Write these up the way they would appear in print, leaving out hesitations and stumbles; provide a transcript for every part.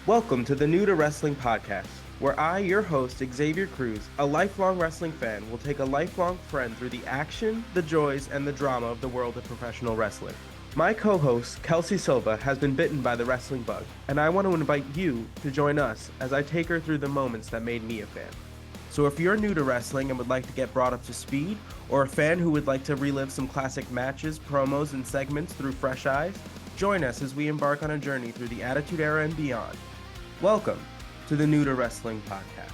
Welcome to the New to Wrestling podcast, where I, your host, Xavier Cruz, a lifelong wrestling fan, will take a lifelong friend through the action, the joys, and the drama of the world of professional wrestling. My co-host, Kelsey Silva, has been bitten by the wrestling bug, and I want to invite you to join us as I take her through the moments that made me a fan. So if you're new to wrestling and would like to get brought up to speed, or a fan who would like to relive some classic matches, promos, and segments through fresh eyes, join us as we embark on a journey through the Attitude Era and beyond. Welcome to the New to Wrestling podcast.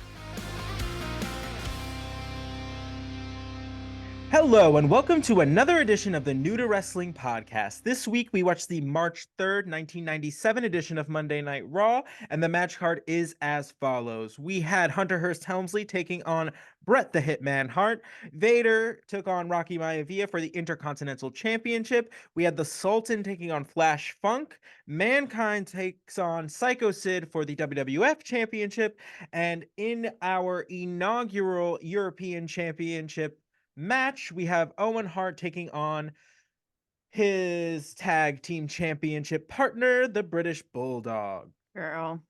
Hello, and welcome to another edition of the New to Wrestling podcast. This week, we watched the March 3rd, 1997 edition of Monday Night Raw, and the match card is as follows. We had Hunter Hearst Helmsley taking on Bret the Hitman Hart. Vader took on Rocky Maivia for the Intercontinental Championship. We had the Sultan taking on Flash Funk. Mankind takes on Sycho Sid for the WWF Championship. And in our inaugural European Championship match, we have Owen Hart taking on his tag team championship partner, the British Bulldog. Girl.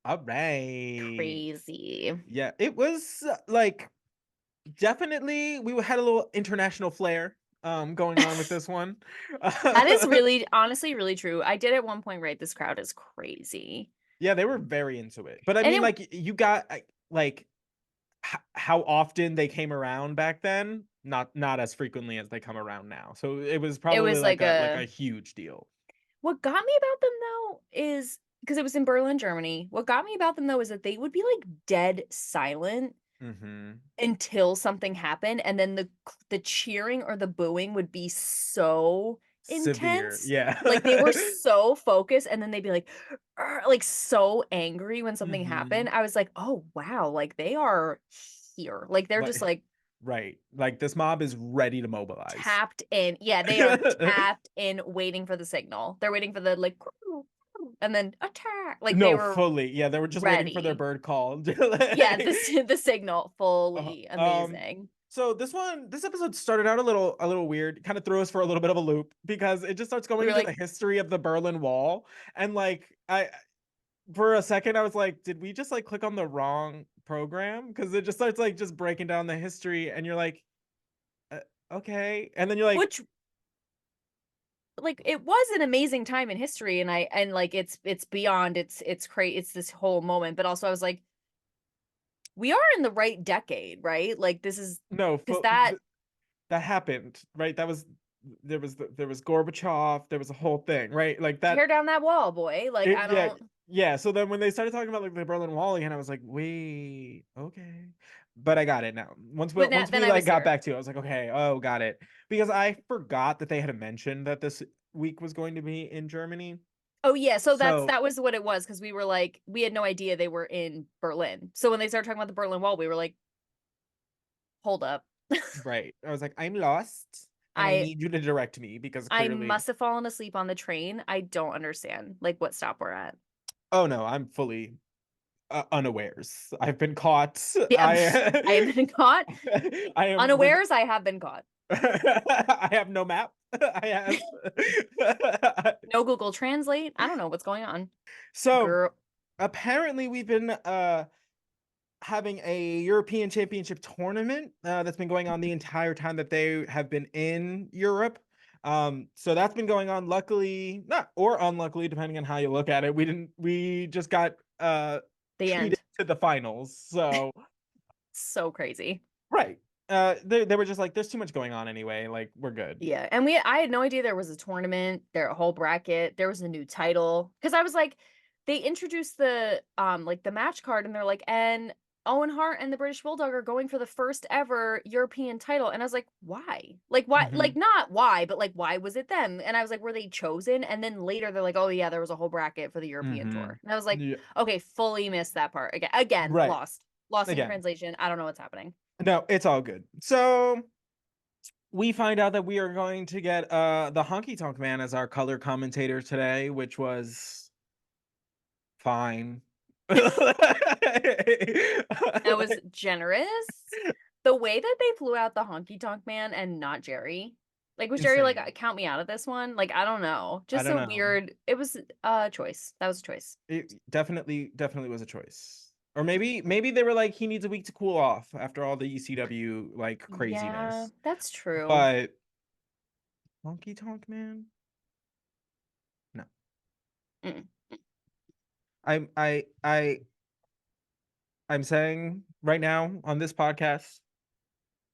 All right. Crazy. Yeah, it was definitely we had a little international flair going on with this one. That is really, honestly, really true. I did at one point write, this crowd is crazy. Yeah, they were very into it. But I mean, you got how often they came around back then, not as frequently as they come around now. So it was probably like a huge deal. What got me about them though is because it was in Berlin, Germany. What got me about them though is that they would be like dead silent until something happened, and then the cheering or the booing would be so intense. Severe. Yeah. Like they were so focused, and then they'd be like so angry when something happened. I was like, oh wow, like they are here. Like they're just like right. Like this mob is ready to mobilize. Tapped in. Yeah, they are tapped in, waiting for the signal. They're waiting for the like and then attack. Like no, they were fully. Yeah, they were just ready. waiting for their bird call. Yeah, the signal. Fully amazing. So this episode started out a little weird, kind of threw us for a little bit of a loop because it just starts going into the history of the Berlin Wall. And for a second I was like, did we just click on the wrong program? Because it just starts just breaking down the history, and you're like, okay. And then you're like, which it was an amazing time in history, and it's beyond, it's great, it's this whole moment, but also I was like, we are in the right decade, right? Like this is because that happened, right? There was Gorbachev, there was a whole thing, right? Like that. Tear down that wall, boy. Like I don't. Yeah. So then when they started talking about the Berlin Wall again, I was like, wait, okay. But I got it now. Once we got back to it, I was like, okay, oh, got it. Because I forgot that they had mentioned that this week was going to be in Germany. Oh yeah, so that was what it was, because we were like, we had no idea they were in Berlin. So when they started talking about the Berlin Wall, we were like, hold up. Right. I was like, I'm lost. And I need you to direct me, because clearly I must have fallen asleep on the train. I don't understand what stop we're at. Oh no, I'm fully unawares. I've been caught. Yeah, I have been caught. I am unawares. I have been caught. I have no map. I have no Google Translate. I don't know what's going on. So apparently we've been having a European Championship tournament that's been going on the entire time that they have been in Europe. So that's been going on, luckily, not or unluckily, depending on how you look at it. We just got the end to the finals. So so crazy. Right. They were just like, there's too much going on anyway. Like, we're good. Yeah. And I had no idea there was a tournament, a whole bracket, there was a new title. Because I was like, they introduced the the match card, and they're like, and Owen Hart and the British Bulldog are going for the first ever European title. And I was like, why? Why? Not why, but why was it them? And I was like, were they chosen? And then later they're like, oh yeah, there was a whole bracket for the European tour. And I was like, okay, fully missed that part. Again, right. Lost in translation. I don't know what's happening. No, it's all good. So we find out that we are going to get the Honky Tonk Man as our color commentator today, which was fine. That was generous. The way that they flew out the Honky Tonk Man and not Jerry, Like, was Jerry like, Insane. count me out of this one? Like, I don't know. I Just don't a know. weird. It was a choice. That was a choice. It definitely was a choice. Or maybe they were like, he needs a week to cool off after all the ECW like Yeah, craziness. that's true. But Honky Tonk Man? No. Mm. I'm I I I'm saying right now on this podcast,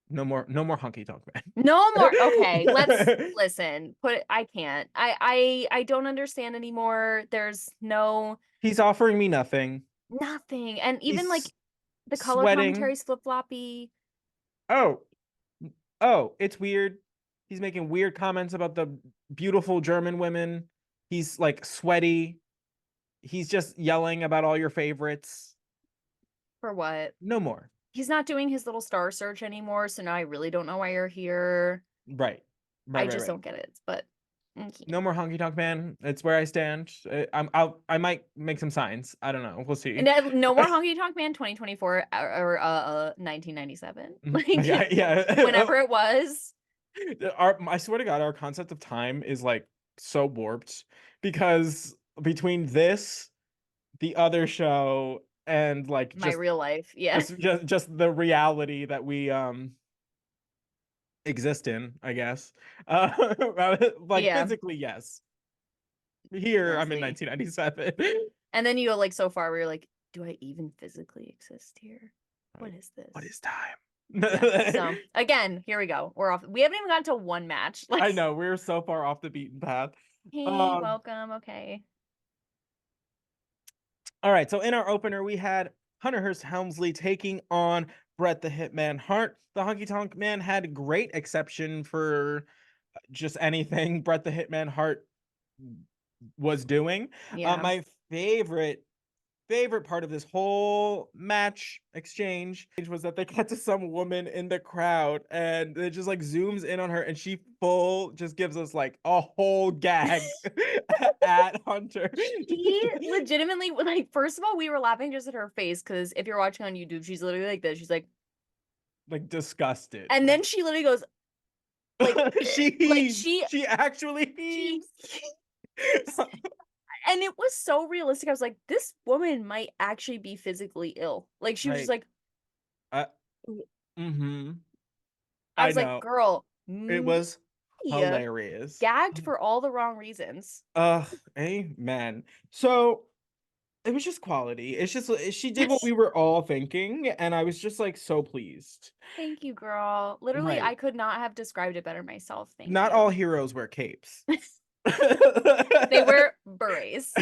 no more Honky Tonk No more. Okay, let's Man. listen. I can't. I don't understand anymore. There's no He's offering me nothing. nothing. And even He's like the color sweating. commentary's flip-floppy. Oh, oh, it's weird. He's making weird comments about the beautiful German women. He's like sweaty. He's just yelling about all your favorites. For what? No more. He's not doing his little star search anymore, so now I really don't know why you're here. Right. Right, I right, just right. don't get it. But okay. No more Honky Tonk Man. It's where I stand. I might make some signs. I don't know. We'll And see. then no more Honky Tonk Man 2024 or 1997. Yeah, Like yeah. whenever it was. I swear to God, our concept of time is like so warped because between this, the other show, and like My real life. Yeah. just the reality that we exist in, I guess. Like Yeah. physically, yes. Here, I'm in Honestly. 1997. And then you go like so far where you're like, do I even physically exist here? What Right. is What this? is time? Yeah. So again, here we go. We're off. We haven't even gotten to one match. Like, I know we're so far off the beaten path. hey, Um, welcome. Okay. all right, so in our opener, we had Hunter Hearst Helmsley taking on Bret the Hitman Hart. The Honky Tonk Man had great exception for just anything Bret the Hitman Hart was doing. Yeah. My favorite part of this whole match exchange was that they got to some woman in the crowd and it just like zooms in on her and she full just gives us like a whole gag at Hunter. She legitimately like first of all, we were laughing just at her face because if you're watching on YouTube, she's literally like this. She's like, Like disgusted. and then she literally goes like She like heaves. She actually she heaves. and it was so realistic. I was like, this woman might actually be physically ill. Like she was just Like, like, uh, mm-hmm. I I was like, know. girl, It was yeah, hilarious. gagged for all the wrong reasons. Amen. So it was just quality. It's just she did what we were all thinking, and I was just like so pleased. Thank you, girl. Literally, Right. I could not have described it better myself. Thank Not all you. heroes wear capes. They wear berets.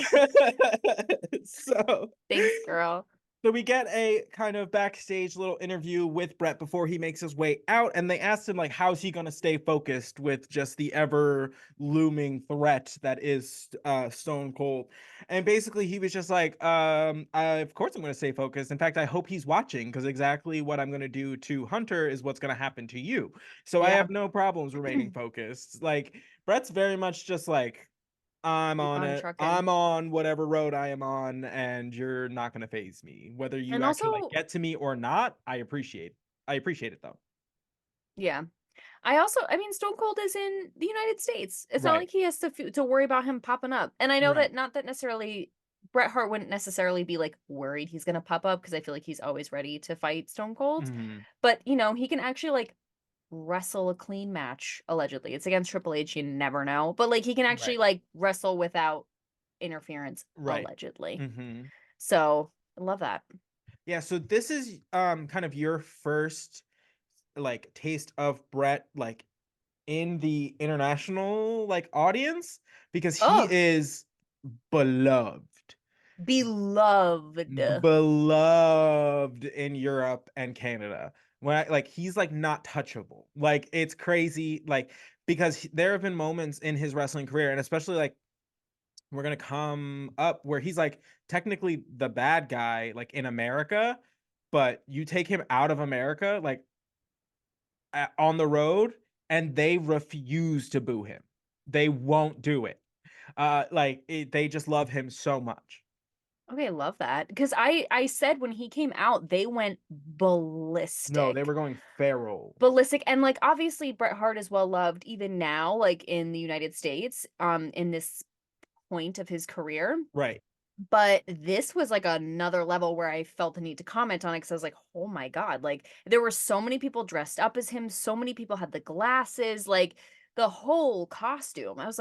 So Thanks, girl. So we get a kind of backstage little interview with Bret before he makes his way out, and they asked him like, how's he gonna stay focused with just the ever looming threat that is Stone Cold? And basically, he was just like, of course I'm gonna stay focused. In fact, I hope he's watching because exactly what I'm gonna do to Hunter is what's gonna happen to you. So I Yeah. have no problems remaining focused. Like Bret's very much just like, I'm Keep on on it. trucking. I'm on whatever road I am on, and you're not gonna phase me. Whether you And actually like also, get to me or not, I appreciate. I appreciate it though. yeah. I mean, Stone Cold is in the United States. It's not Right. like he has to worry about him popping up. And I know that Right. not that necessarily Bret Hart wouldn't necessarily be like worried he's gonna pop up because I feel like he's always ready to fight Stone Cold. Mhm. But you know, he can actually like wrestle a clean match, allegedly. It's against Triple H, you never know. But like he can actually Right. like wrestle without interference, Right. allegedly. Mhm. So I love that. Yeah. So this is kind of your first like taste of Brett like in the international like audience because he Oh, is beloved. beloved. Beloved in Europe and Canada. When I like he's like not touchable. Like it's crazy like because there have been moments in his wrestling career and especially like we're going to come up where he's like technically the bad guy like in America, but you take him out of America like on the road and they refuse to boo him. They won't do it. They just love him so much. Okay, love that. Because I said when he came out, they went No, they ballistic. were going feral. Ballistic, and, like, obviously, Bret Hart is well loved even now, like, in the United States, in this point of his career, Right. but this was, like, another level where I felt the need to comment on it because I was like, "Oh my god," like, there were so many people dressed up as him, so many people had the glasses, like, the whole costume. I was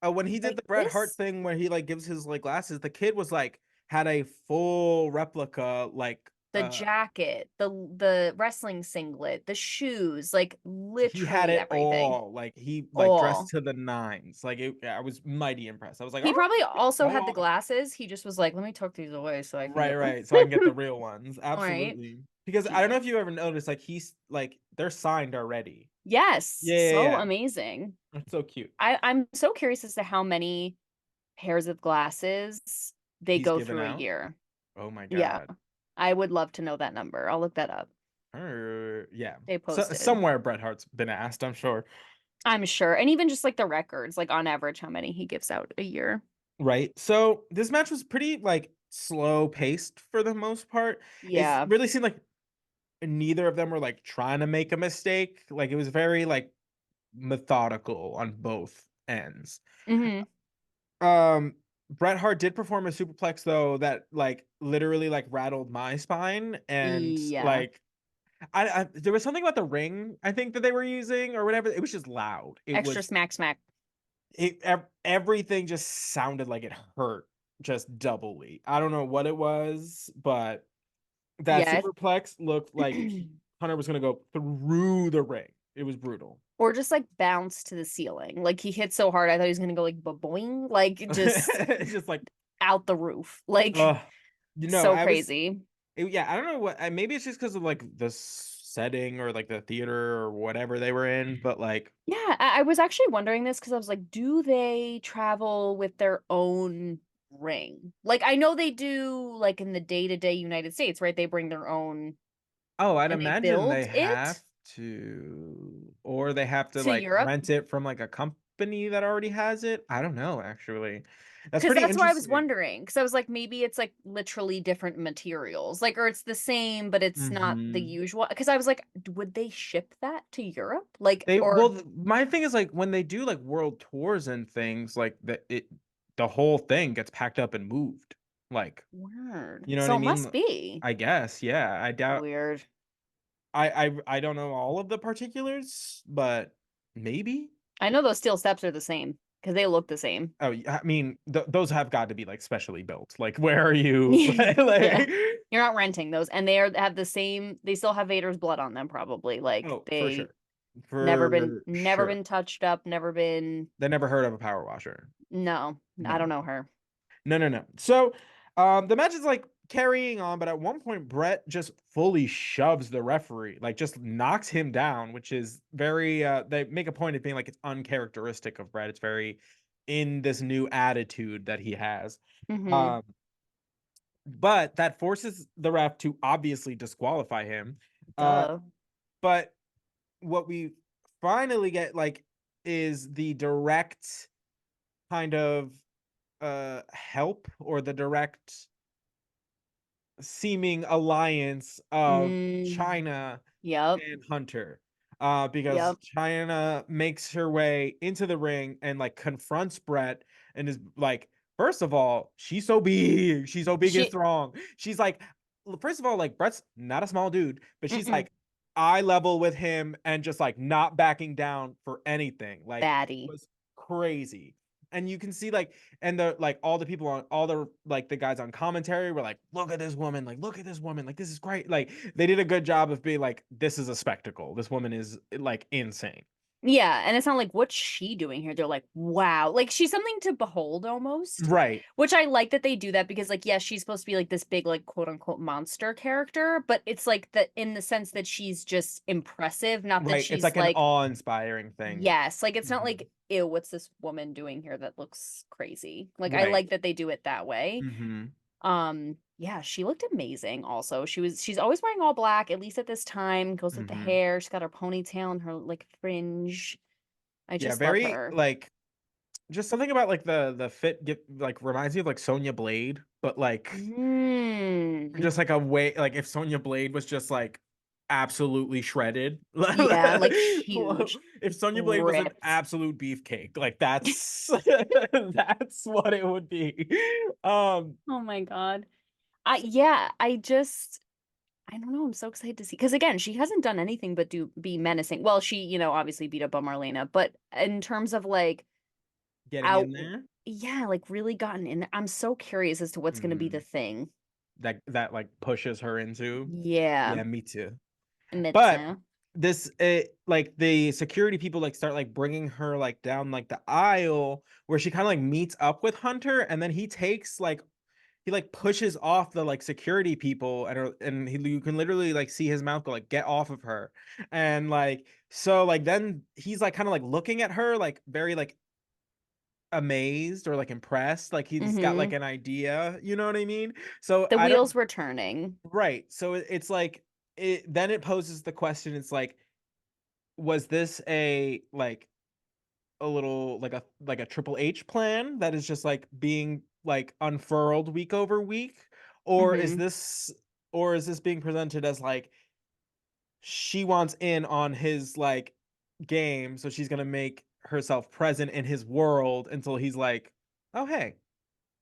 When he did like, the Bret Hart this thing where he like gives his like glasses, the kid was like had a full replica like the jacket, the wrestling singlet, the shoes, like, he had literally it everything. all. Like he like dressed All. to the nines. Like I was mighty impressed. I was like, all He right, probably okay, also go had the off. glasses, he just was like, "Let me tuck these away so I can Right, get them." right. So I can get the real ones. Alright. Absolutely. Because I don't know if you ever noticed, like he's like they're signed already. Yes, Yeah, yeah, so yeah. amazing. That's so cute. I'm so curious as to how many pairs of glasses they He's go given through a out. year. Oh my Yeah. god. I would love to know that number, I'll look that up. Yeah. They So posted. somewhere Bret Hart's been asked, I'm sure. I'm sure, and even just, like, the records, like, on average, how many he gives out a year. Right. So this match was pretty like slow paced for the most part. It Yeah. really seemed like neither of them were like trying to make a mistake. Like it was very like methodical on both ends. Mhm. Um Bret Hart did perform a superplex though that like literally like rattled my spine and Yeah. like I there was something about the ring I think that they were using or whatever. It was just loud. It Extra was smack smack. everything just sounded like it hurt just doubly. I don't know what it was, but that Yeah. superplex looked like Hunter was gonna go through the ring. It was brutal. Or just, like, bounce to the ceiling, like, he hit so hard, I thought he was gonna go, like, ba-boing, like, just It's just like, out the roof, like, ugh. You know, so I was crazy. yeah, I don't know what maybe it's just because of like the setting or like the theater or whatever they were in, but like, Yeah, I was actually wondering this because I was like, do they travel with their own ring? Like, I know they do, like, in the day-to-day United States, right? They bring their own oh, I'd and they imagine they build it have to, or they have to to like Europe. rent it from like a company that already has it. I don't know, actually. That's Because pretty that's why I was interesting. wondering. Because I was like, maybe it's, like, literally different materials, like, or it's the same, but it's not the Hmm. usual. Because I was like, would they ship that to Europe? Like, They or well, my thing is like when they do like world tours and things like the whole thing gets packed up and moved. Like, weird. you know what So I it mean? must be I guess, yeah. I doubt weird. I don't know all of the particulars, but maybe. I know those steel steps are the same because they look the same. Oh, I mean, those have got to be like specially built. Like, where are you? Yeah. like, You're not renting those, and have the same they still have Vader's blood on them probably, like, oh, for they sure, for never sure. been touched up, never been They never heard of a power washer. no, I No, don't know her. no, no, no. So, the match is like carrying on, but at one point, Brett just fully shoves the referee, like just knocks him down, which is very. They make a point of being like it's uncharacteristic of Brett. It's very in this new attitude that he has. Mhm. Um, but that forces the ref to obviously disqualify him. Uh, Duh. but what we finally get like is the direct kind of help or the direct seeming alliance of Mm. China Yep. and Hunter. Because Yep. China makes her way into the ring and like confronts Brett and is like, first of all, she's so big and She strong. She's like, first of all, like Brett's not a small dude, but she's mm-mm. like eye level with him and just like not backing down for anything. Like it Baddie. was crazy. And you can see like and the like all the people on all the like the guys on commentary were like, look at this woman, like look at this woman, like this is great. Like they did a good job of being like, this is a spectacle. This woman is like insane. Yeah, and it's not like, "What's she doing here?" They're like, "Wow." Like, she's something to behold almost, Right. which I like that they do that because, like, yes, she's supposed to be, like, this big, like, quote, unquote, "monster character," but it's, like, that in the sense that she's just impressive, not that Right. It's she's, like an like awe-inspiring thing. yes, like, it's not Mhm. like, "Ew, what's this woman doing here that looks crazy?" Like, I Right. like that they do it that way. Hmm. Yeah, she looked amazing also. She's always wearing all black, at least at this time, goes with the Hmm. hair, she's got her ponytail and her, like, fringe. I Yeah, just love very her. like just something about like the fit like reminds me of like Sonya Blade, but like Mm. just like a way like if Sonya Blade was just like absolutely shredded. Yeah, like huge, If Sonya Blade was an ripped. absolute beefcake, like that's that's what it would be. Oh my God. Yeah, I don't know. I'm so excited to see because again, she hasn't done anything but be menacing. Well, she, obviously beat up on Marlena, but in terms of like getting out, in there. yeah, like really gotten in there. I'm so curious as to what's going to be the Mhm. thing. That like pushes her into. Yeah, Yeah, me too. But Mitsu. like the security people like start like bringing her like down like the aisle where she kind of like meets up with Hunter, and then he takes like he like pushes off the like security people, and you can literally like see his mouth go like get off of her, and like so like then he's like kind of like looking at her like very like amazed or like impressed, like he's got like Mm-hmm. an idea, you know what I mean? So The I don't. wheels were turning. Right, so it's like it poses the question, it's like, was this a like a little like a Triple H plan that is just like being like unfurled week over week, or is Mm-hmm. this or is this being presented as like she wants in on his like game, so she's gonna make herself present in his world until he's like, oh hey,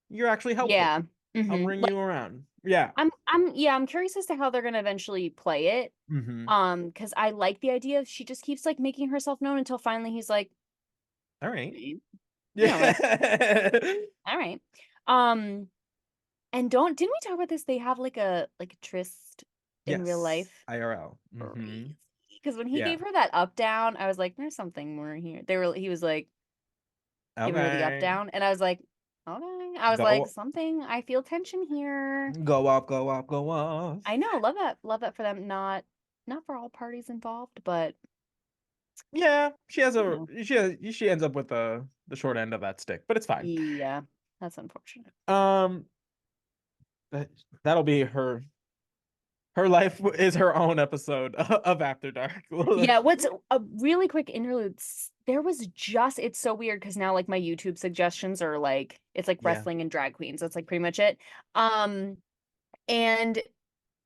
you're actually helpful, Yeah. I'll Mm-hmm. bring you around. Yeah. I'm curious as to how they're gonna eventually play it. Mm-hmm. Because I like the idea of she just keeps like making herself known until finally he's like, All right. "Eh," like, Yeah. all right. Um, and didn't we talk about this? They have like a tryst in real Yes, life. IRL. Mm-hmm. Crazy. Because when he Yeah. gave her that up down, I was like, there's something more here. He was like giving her the up Okay. down, and I was like, okay. I was like, Go something. I feel tension here. go up, go up, go off. I know, love that for them. Not for all parties involved, but Yeah, she has you a know, she ends up with the short end of that stick, but it's fine. yeah, that's unfortunate. Um that, that'll be her life is her own episode of After Dark. Yeah, what's a really quick interlude? There was just it's so weird because now like my YouTube suggestions are like it's like Yeah. wrestling and drag queens. That's like pretty much it. Um, and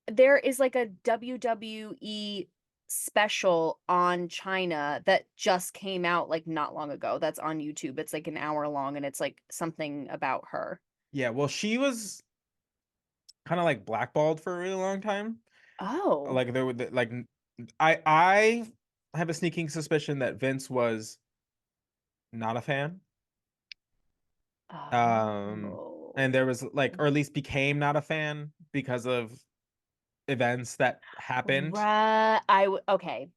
there is like a WWE special on China that just came out like not long ago. That's on YouTube. It's like an hour long and it's like something about her. Yeah, well she was kind of like blackballed for a really long time. Oh. Like there were like I have a sneaking suspicion that Vince was not a fan. Um, and there Oh. was like, or at least became not a fan because of events that happened. Right. Okay.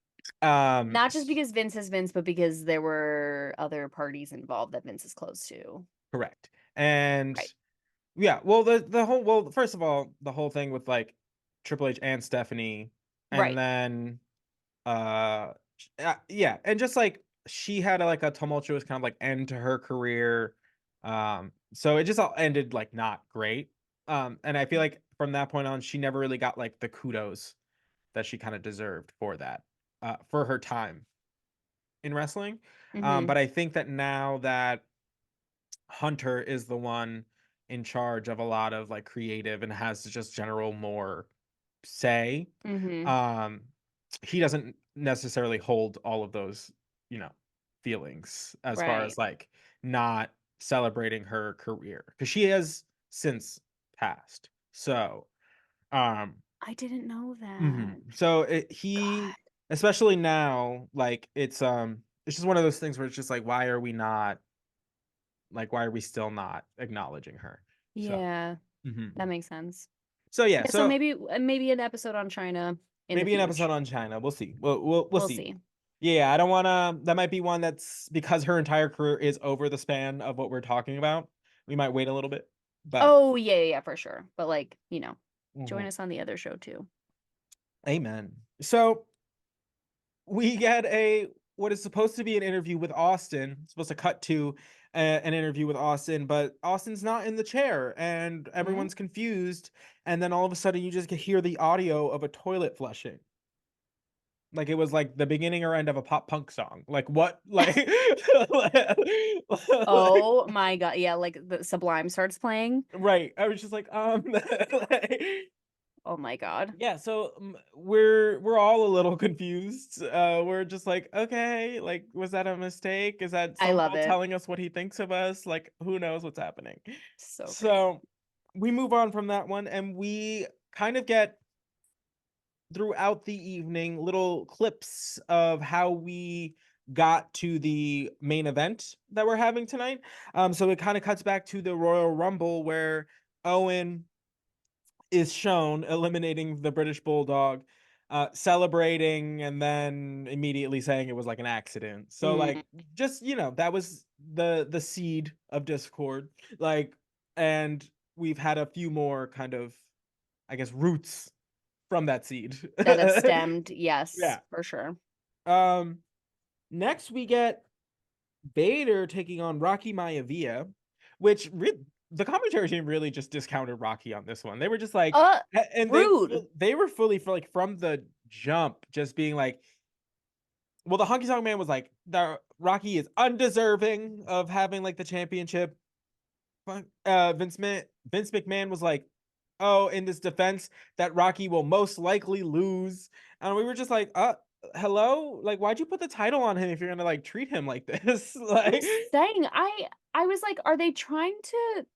Not just S- because Vince is Vince, but because there were other parties involved that Vince is close to. Correct. And Right. yeah, well, the whole well, first of all, the whole thing with like Triple H and Stephanie, and Right. then yeah, and just like she had like a tumultuous kind of like end to her career. So it just all ended like not great. And I feel like from that point on, she never really got like the kudos that she kind of deserved for that, for her time in wrestling. Mm-hmm. But I think that now that Hunter is the one in charge of a lot of like creative and has just general more say, Mm-hmm. um, he doesn't necessarily hold all of those, you know, feelings as far Right. as like not celebrating her career because she has since passed. So, um, I didn't know that. so God. he, especially now, like it's just one of those things where it's just like, why are we still not acknowledging her? So, Yeah, mhm. that makes sense. So yeah, Yeah, so so maybe an episode on China in the maybe an future. episode on China. We'll see. We'll We'll see. see. Yeah, I don't want to. That might be one that's because her entire career is over the span of what we're talking about. We might wait a little bit, but Oh, yeah, yeah, for sure. But like, join mhm. us on the other show too. Amen. So we get a what is supposed to be an interview with Austin. It's supposed to cut to an interview with Austin, but Austin's not in the chair, and Hmm? everyone's confused. And then all of a sudden, you just hear the audio of a toilet flushing. Like it was like the beginning or end of a pop punk song. Like what? Like, like Oh my god, yeah, like, the Sublime starts playing. right. I was just like, like, Oh my god. yeah. So we're all a little confused. We're just like, okay, like was that a mistake? Is that I somehow love it. telling us what he thinks of us? Like who knows what's happening? So great. So we move on from that one, and we kind of get throughout the evening little clips of how we got to the main event that we're having tonight. So it kind of cuts back to the Royal Rumble where Owen is shown eliminating the British Bulldog, celebrating, and then immediately saying it was like an accident. So Mm, like just that was the seed of discord. Like, and we've had a few more kind of, I guess, roots from that seed. that have stemmed, yes, Yeah. for sure. Um, Next we get Vader taking on Rocky Maivia, which the commentary team really just discounted Rocky on this one. They were just like, Uh, and rude. they were fully for like from the jump, just being like, well, the Honky Tonk Man was like, the Rocky is undeserving of having like the championship. Vince McMahon was like, oh, in this defense that Rocky will most likely lose. And we were just like, hello? Like, why'd you put the title on him if you're gonna like treat him like this? I'm Like, saying, I was like, are they trying to,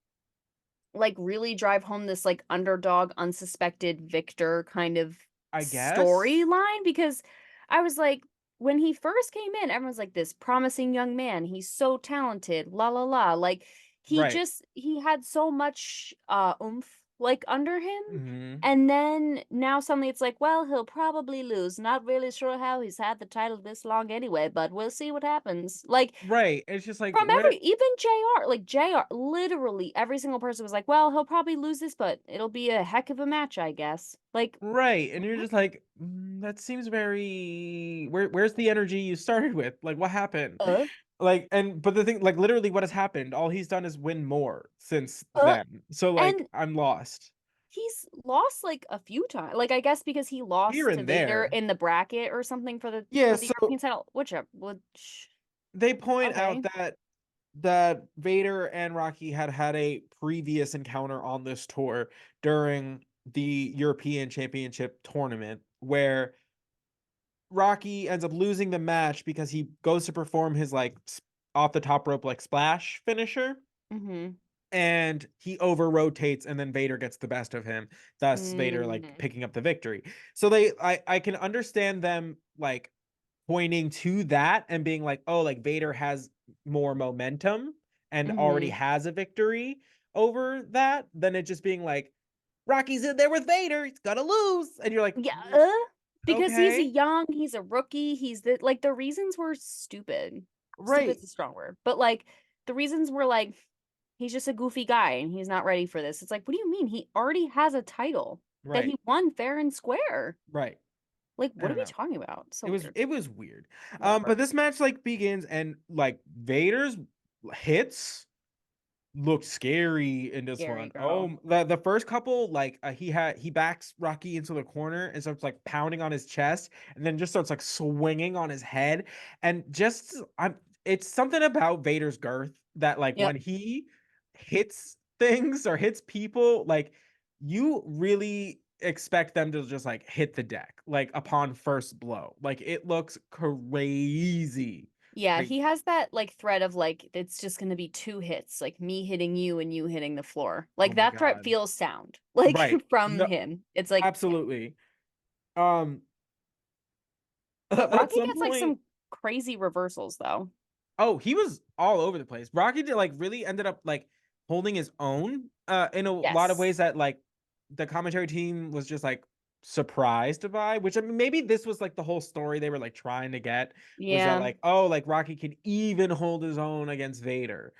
like, really drive home this, like, underdog, unsuspected victor kind of I guess. storyline? Because I was like, when he first came in, everyone's like, "This promising young man, he's so talented, la la la." Like, Right. he had so much, oomph, like, under him, Hmm. and then now suddenly it's like, "Well, he'll probably lose. Not really sure how he's had the title this long anyway, but we'll see what happens." Like, Right. It's just like from where. even JR, like JR, literally every single person was like, "Well, he'll probably lose this, but it'll be a heck of a match, I guess." Like, Right. And you're what? just like, that seems very where's the energy you started with? Like what happened? Uh, Like, and but the thing, like literally what has happened, all he's done is win more since uh, then. So like and I'm lost. he's lost like a few times. Like, I guess because he Here lost to and Vader there. in the bracket or something Yeah, for the so European title, which they point out okay. that Vader and Rocky had a previous encounter on this tour during the European Championship tournament where Rocky ends up losing the match because he goes to perform his like off the top rope like splash finisher, Mhm. and he over rotates, and then Vader gets the best of him, thus Vader like Mhm. picking up the victory. So I can understand them like pointing to that and being like, oh, like Vader has more momentum and already Mhm. has a victory over that than it just being like Rocky's in there with Vader, he's gonna lose, and you're like, Yeah, because he's a okay, young, he's a rookie, he's the reasons were stupid. right, Stupid's a strong word, but, like, the reasons were, like, he's just a goofy guy and he's not ready for this. It's like, what do you mean? He already has a title that right, he won fair and square. right. Like, I what are don't we know. talking about? So weird. It was weird. Whatever. But this match like begins, and like Vader's hits looked scary in this Scary one. girl. Oh, the first couple, like he backs Rocky into the corner and starts like pounding on his chest, and then just starts like swinging on his head, and just I'm. It's something about Vader's girth that like Yep. when he hits things or hits people, like you really expect them to just like hit the deck like upon first blow. Like it looks crazy. Yeah, Like he has that, like, thread of, like, it's just gonna be 2 hits, like, me hitting you and you hitting the floor. oh Like, my that threat god. feels sound, like, Right. from No, him. It's like, yeah. absolutely. Um, But at Rocky some gets, like, point, some crazy reversals, though. oh, he was all over the place. Rocky did like really ended up like holding his own in a lot of Yes. ways that like the commentary team was just like surprised by, which I mean maybe this was like the whole story they were like trying to get, was that Yeah. like, oh, like Rocky can even hold his own against Vader.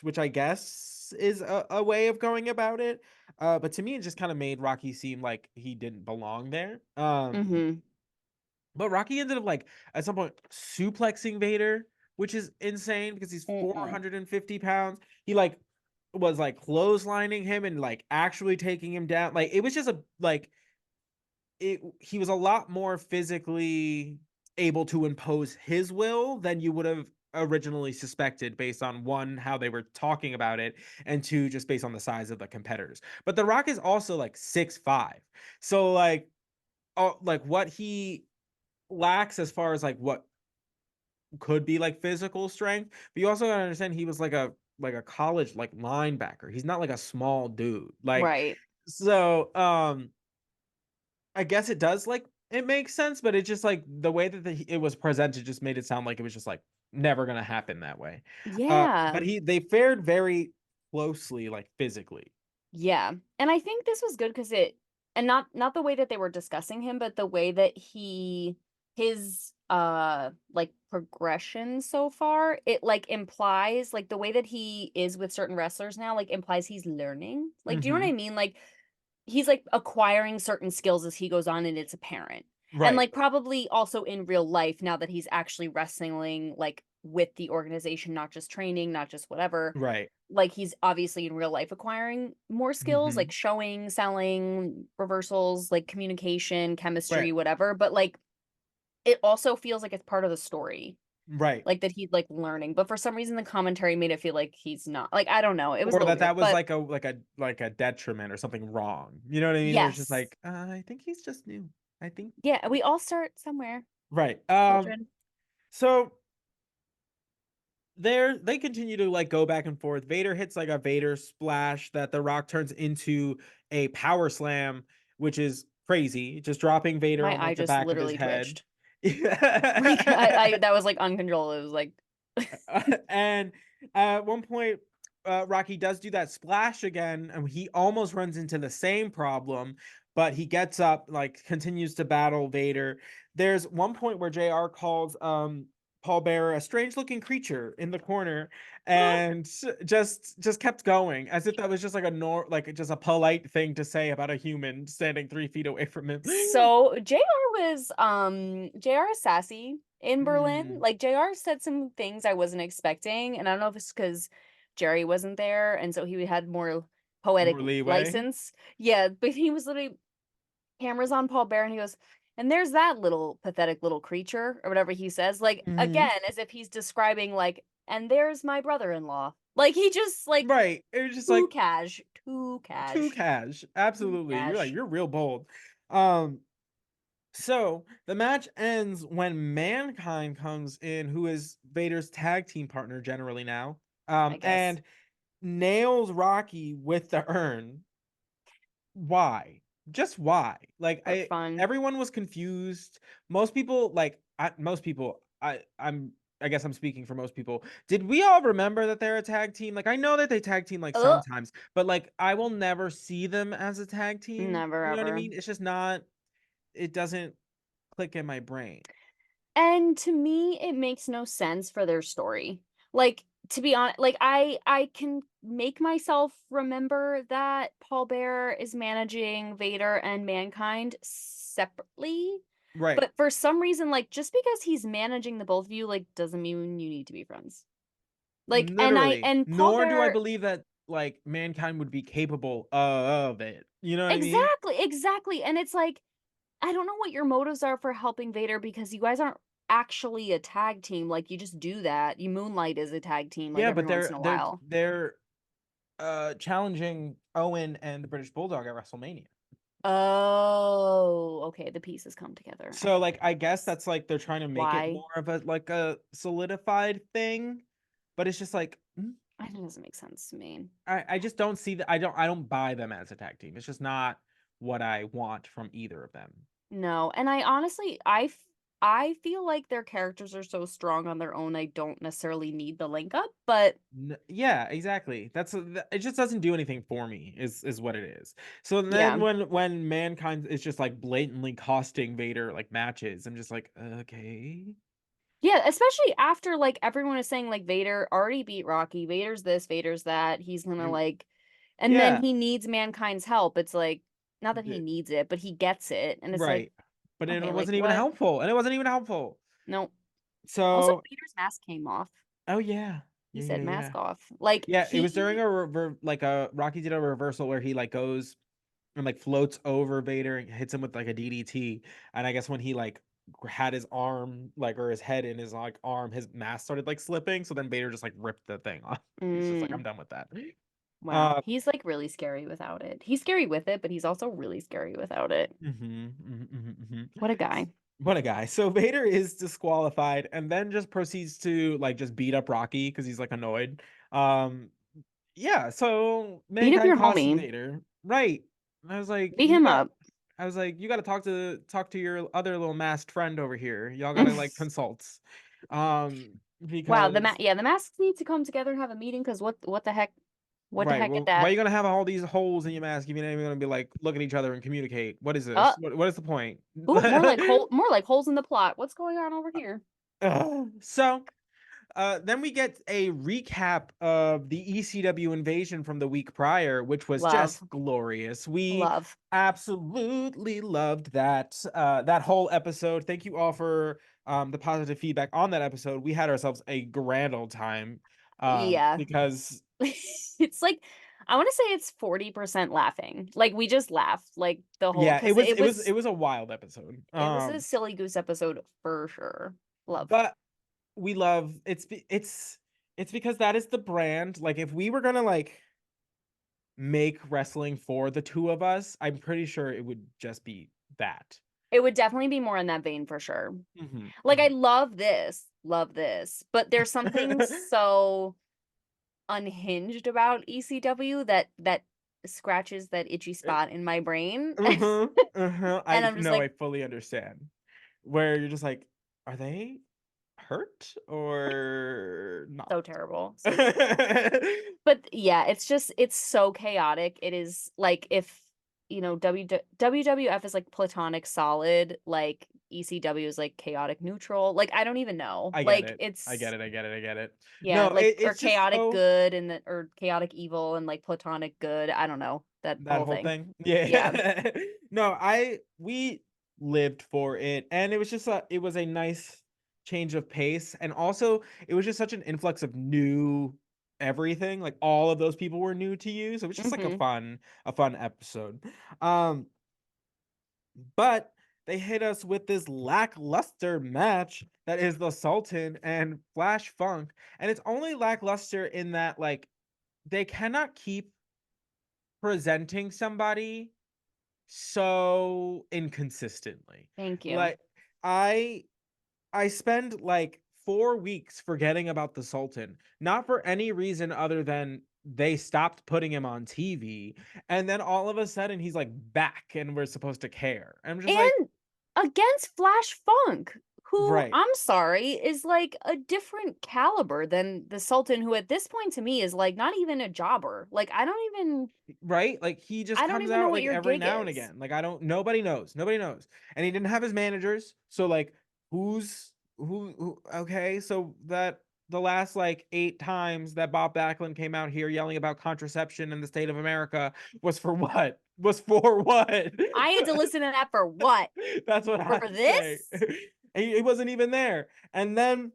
Which I guess is a way of going about it. But to me it just kind of made Rocky seem like he didn't belong there. Mhm. But Rocky ended up like at some point suplexing Vader, which is insane because he's Mm-mm. 450 pounds. He like was like clotheslining him and like actually taking him down. Like it was just a like he was a lot more physically able to impose his will than you would have originally suspected based on one, how they were talking about it, and two, just based on the size of the competitors. But The Rock is also like 6'5". So like what he lacks as far as like what could be like physical strength, but you also gotta understand he was like a college like linebacker. He's not like a small dude. Like Right. so I guess it does like it makes sense, but it just like the way that it was presented just made it sound like it was just like never gonna happen that way. Yeah. But they fared very closely, like physically. Yeah. And I think this was good because it and not the way that they were discussing him, but the way that his like progression so far, it like implies like the way that he is with certain wrestlers now, like implies he's learning. Like, do you know what Hmm. I mean? Like he's like acquiring certain skills as he goes on and it's apparent. And Right, like probably also in real life now that he's actually wrestling like with the organization, not just training, not just whatever, right. like he's obviously in real life acquiring more skills Hmm. like showing, selling, reversals, like communication, Right, chemistry, whatever, but like it also feels like it's part of the story, right. like that he's like learning, but for some reason the commentary made it feel like he's not. Like I don't know, it was a Or little that weird, that was but like a detriment or something wrong. You know what I mean? Where it's just yes. like, I think he's just new. I think Yeah, we all start somewhere, right. children. So they continue to like go back and forth. Vader hits like a Vader splash that The Rock turns into a power slam, which is crazy, just dropping Vader My on eye like the just back of his literally head. twitched. Like I that was like uncontrollable. It was like And at one point, Rocky does do that splash again, and he almost runs into the same problem, but he gets up, like continues to battle Vader. There's one point where JR calls Paul Bearer a strange looking creature in the corner, and just kept going as if that was just like like just a polite thing to say about a human standing 3 feet away from him. so JR is sassy in Berlin. Mm, Like JR said some things I wasn't expecting, and I don't know if it's because Jerry wasn't there, and so he had more poetic more leeway. license. Yeah, but he was literally cameras on Paul Bear, and he goes, and there's that little pathetic little creature, or whatever he says. Like Mhm. again, as if he's describing like, and there's my brother-in-law. Like he just like Right. It was just too like cash, too too cash, cash. too Absolutely. You're like, cash. you're real bold. Um, so the match ends when Mankind comes in, who is Vader's tag team partner generally now. I guess And nails Rocky with the urn. Why? Just why? Like for fun. everyone was confused. Most people most people I guess I'm speaking for most people. Did we all remember that they're a tag team? Like I know that they tag team like Ugh, sometimes, but like I will never see them as a tag team. never You know what I ever. mean? It's just not it doesn't click in my brain. And to me, it makes no sense for their story. Like, to be honest, like I can make myself remember that Paul Bearer is managing Vader and Mankind separately. Right. But for some reason, like just because he's managing the both of you, like doesn't mean you need to be friends. Like, Literally. and Paul Nor do I Bearer believe that like mankind would be capable of it. You know what I mean? exactly, exactly. And it's like I don't know what your motives are for helping Vader because you guys aren't actually a tag team. Like you just do that. You moonlight as a tag team like Yeah, every but once in a while. they're challenging Owen and the British Bulldog at WrestleMania. Oh, okay. The pieces come together. I So think like that I makes guess sense. that's like they're trying to make it Why? more of a like a solidified thing, but it's just like It doesn't make sense to me. I just don't see that I don't buy them as a tag team. It's just not what I want from either of them. No, and I honestly, I feel like their characters are so strong on their own. I don't necessarily need the link up, but Yeah, exactly. It just doesn't do anything for me. Is what it is. So then yeah. when mankind is just like blatantly costing Vader like matches, I'm just like okay. Yeah, especially after like everyone is saying like Vader already beat Rocky, Vader's this, Vader's that, he's gonna Mm, like and then yeah, he needs mankind's help. It's like not that he needs it, but he gets it. And it's like, right. But it okay, like wasn't even what? helpful, and it wasn't even helpful. No. Also, So, Vader's mask came off. oh yeah, He yeah, said yeah, yeah, mask off. Like yeah. It was during he a like a Rocky did a reversal where he like goes and like floats over Vader and hits him with like a DDT. And I guess when he like had his arm like or his head in his like arm, his mask started like slipping. So then Vader just like ripped the thing off. He's just like, I'm Mm, done with that. wow. Uh, He's like really scary without it. He's scary with it, but he's also really scary without it. What a guy. What a guy. So Vader is disqualified and then just proceeds to like just beat up Rocky because he's like annoyed. Um, yeah, so Beat up Mankind your costs homie. Vader. Right. I was like, Beat him up. you gotta talk to your other little masked friend over here. Y'all gotta like consult. Um, Wow, because the masks need to come together and have a meeting because what the heck? What the right, heck is well, why are that? you gonna have all these holes in your mask if you're not even gonna be like look at each other and communicate? What is Uh this? What is the point? ooh, more like holes in the plot. What's going on over here? So then we get a recap of the ECW invasion from the week prior, which was Love. just glorious. We Love. absolutely loved that whole episode. Thank you all for the positive feedback on that episode. We had ourselves a grand old time Yeah. because It's like I want to say it's 40% laughing. Like we just laughed like the whole yeah, because it was a wild episode. it was a silly goose episode for sure. Love. But we love it's because that is the brand. Like if we were gonna like make wrestling for the two of us, I'm pretty sure it would just be that. It would definitely be more in that vein for sure. Mhm, Like I mhm. love this, but there's something so unhinged about ECW that scratches that itchy spot in my brain. Mhm, mhm. And I I'm just no, like, I fully understand. Where you're just like, are they hurt or not? so terrible, so terrible. But yeah, it's so chaotic. It is like if, WWF is like platonic solid, like ECW is like chaotic neutral. Like I don't even know. I get Like it. I get it's it. I get it. I get it. yeah, No, like or it's just chaotic so good or chaotic evil and like platonic good. I don't know. That that whole whole thing. thing. Yeah. Yeah. No, we lived for it and it was just it was a nice change of pace and also it was just such an influx of new everything. Like all of those people were new to you. So it was just like Hmm. a fun episode. Um but they hit us with this lackluster match that is the Sultan and Flash Funk and it's only lackluster in that like they cannot keep presenting somebody so inconsistently. Thank you. Like I I spend like 4 weeks forgetting about the Sultan, not for any reason other than they stopped putting him on TV and then all of a sudden he's like back and we're supposed to care. I'm just like, And against Flash Funk, who right. I'm sorry is like a different caliber than the Sultan, who at this point to me is like not even a jobber. Like Right? Like he just I don't comes even know out what like your every gig now and is. again. Like I don't nobody knows. Nobody knows. And he didn't have his managers. So like who okay, so that the last like 8 times that Bob Backlund came out here yelling about contraception in the state of America was for what? Was for what? I had to listen to that for what? That's what I For have to say. this? He wasn't even there. And then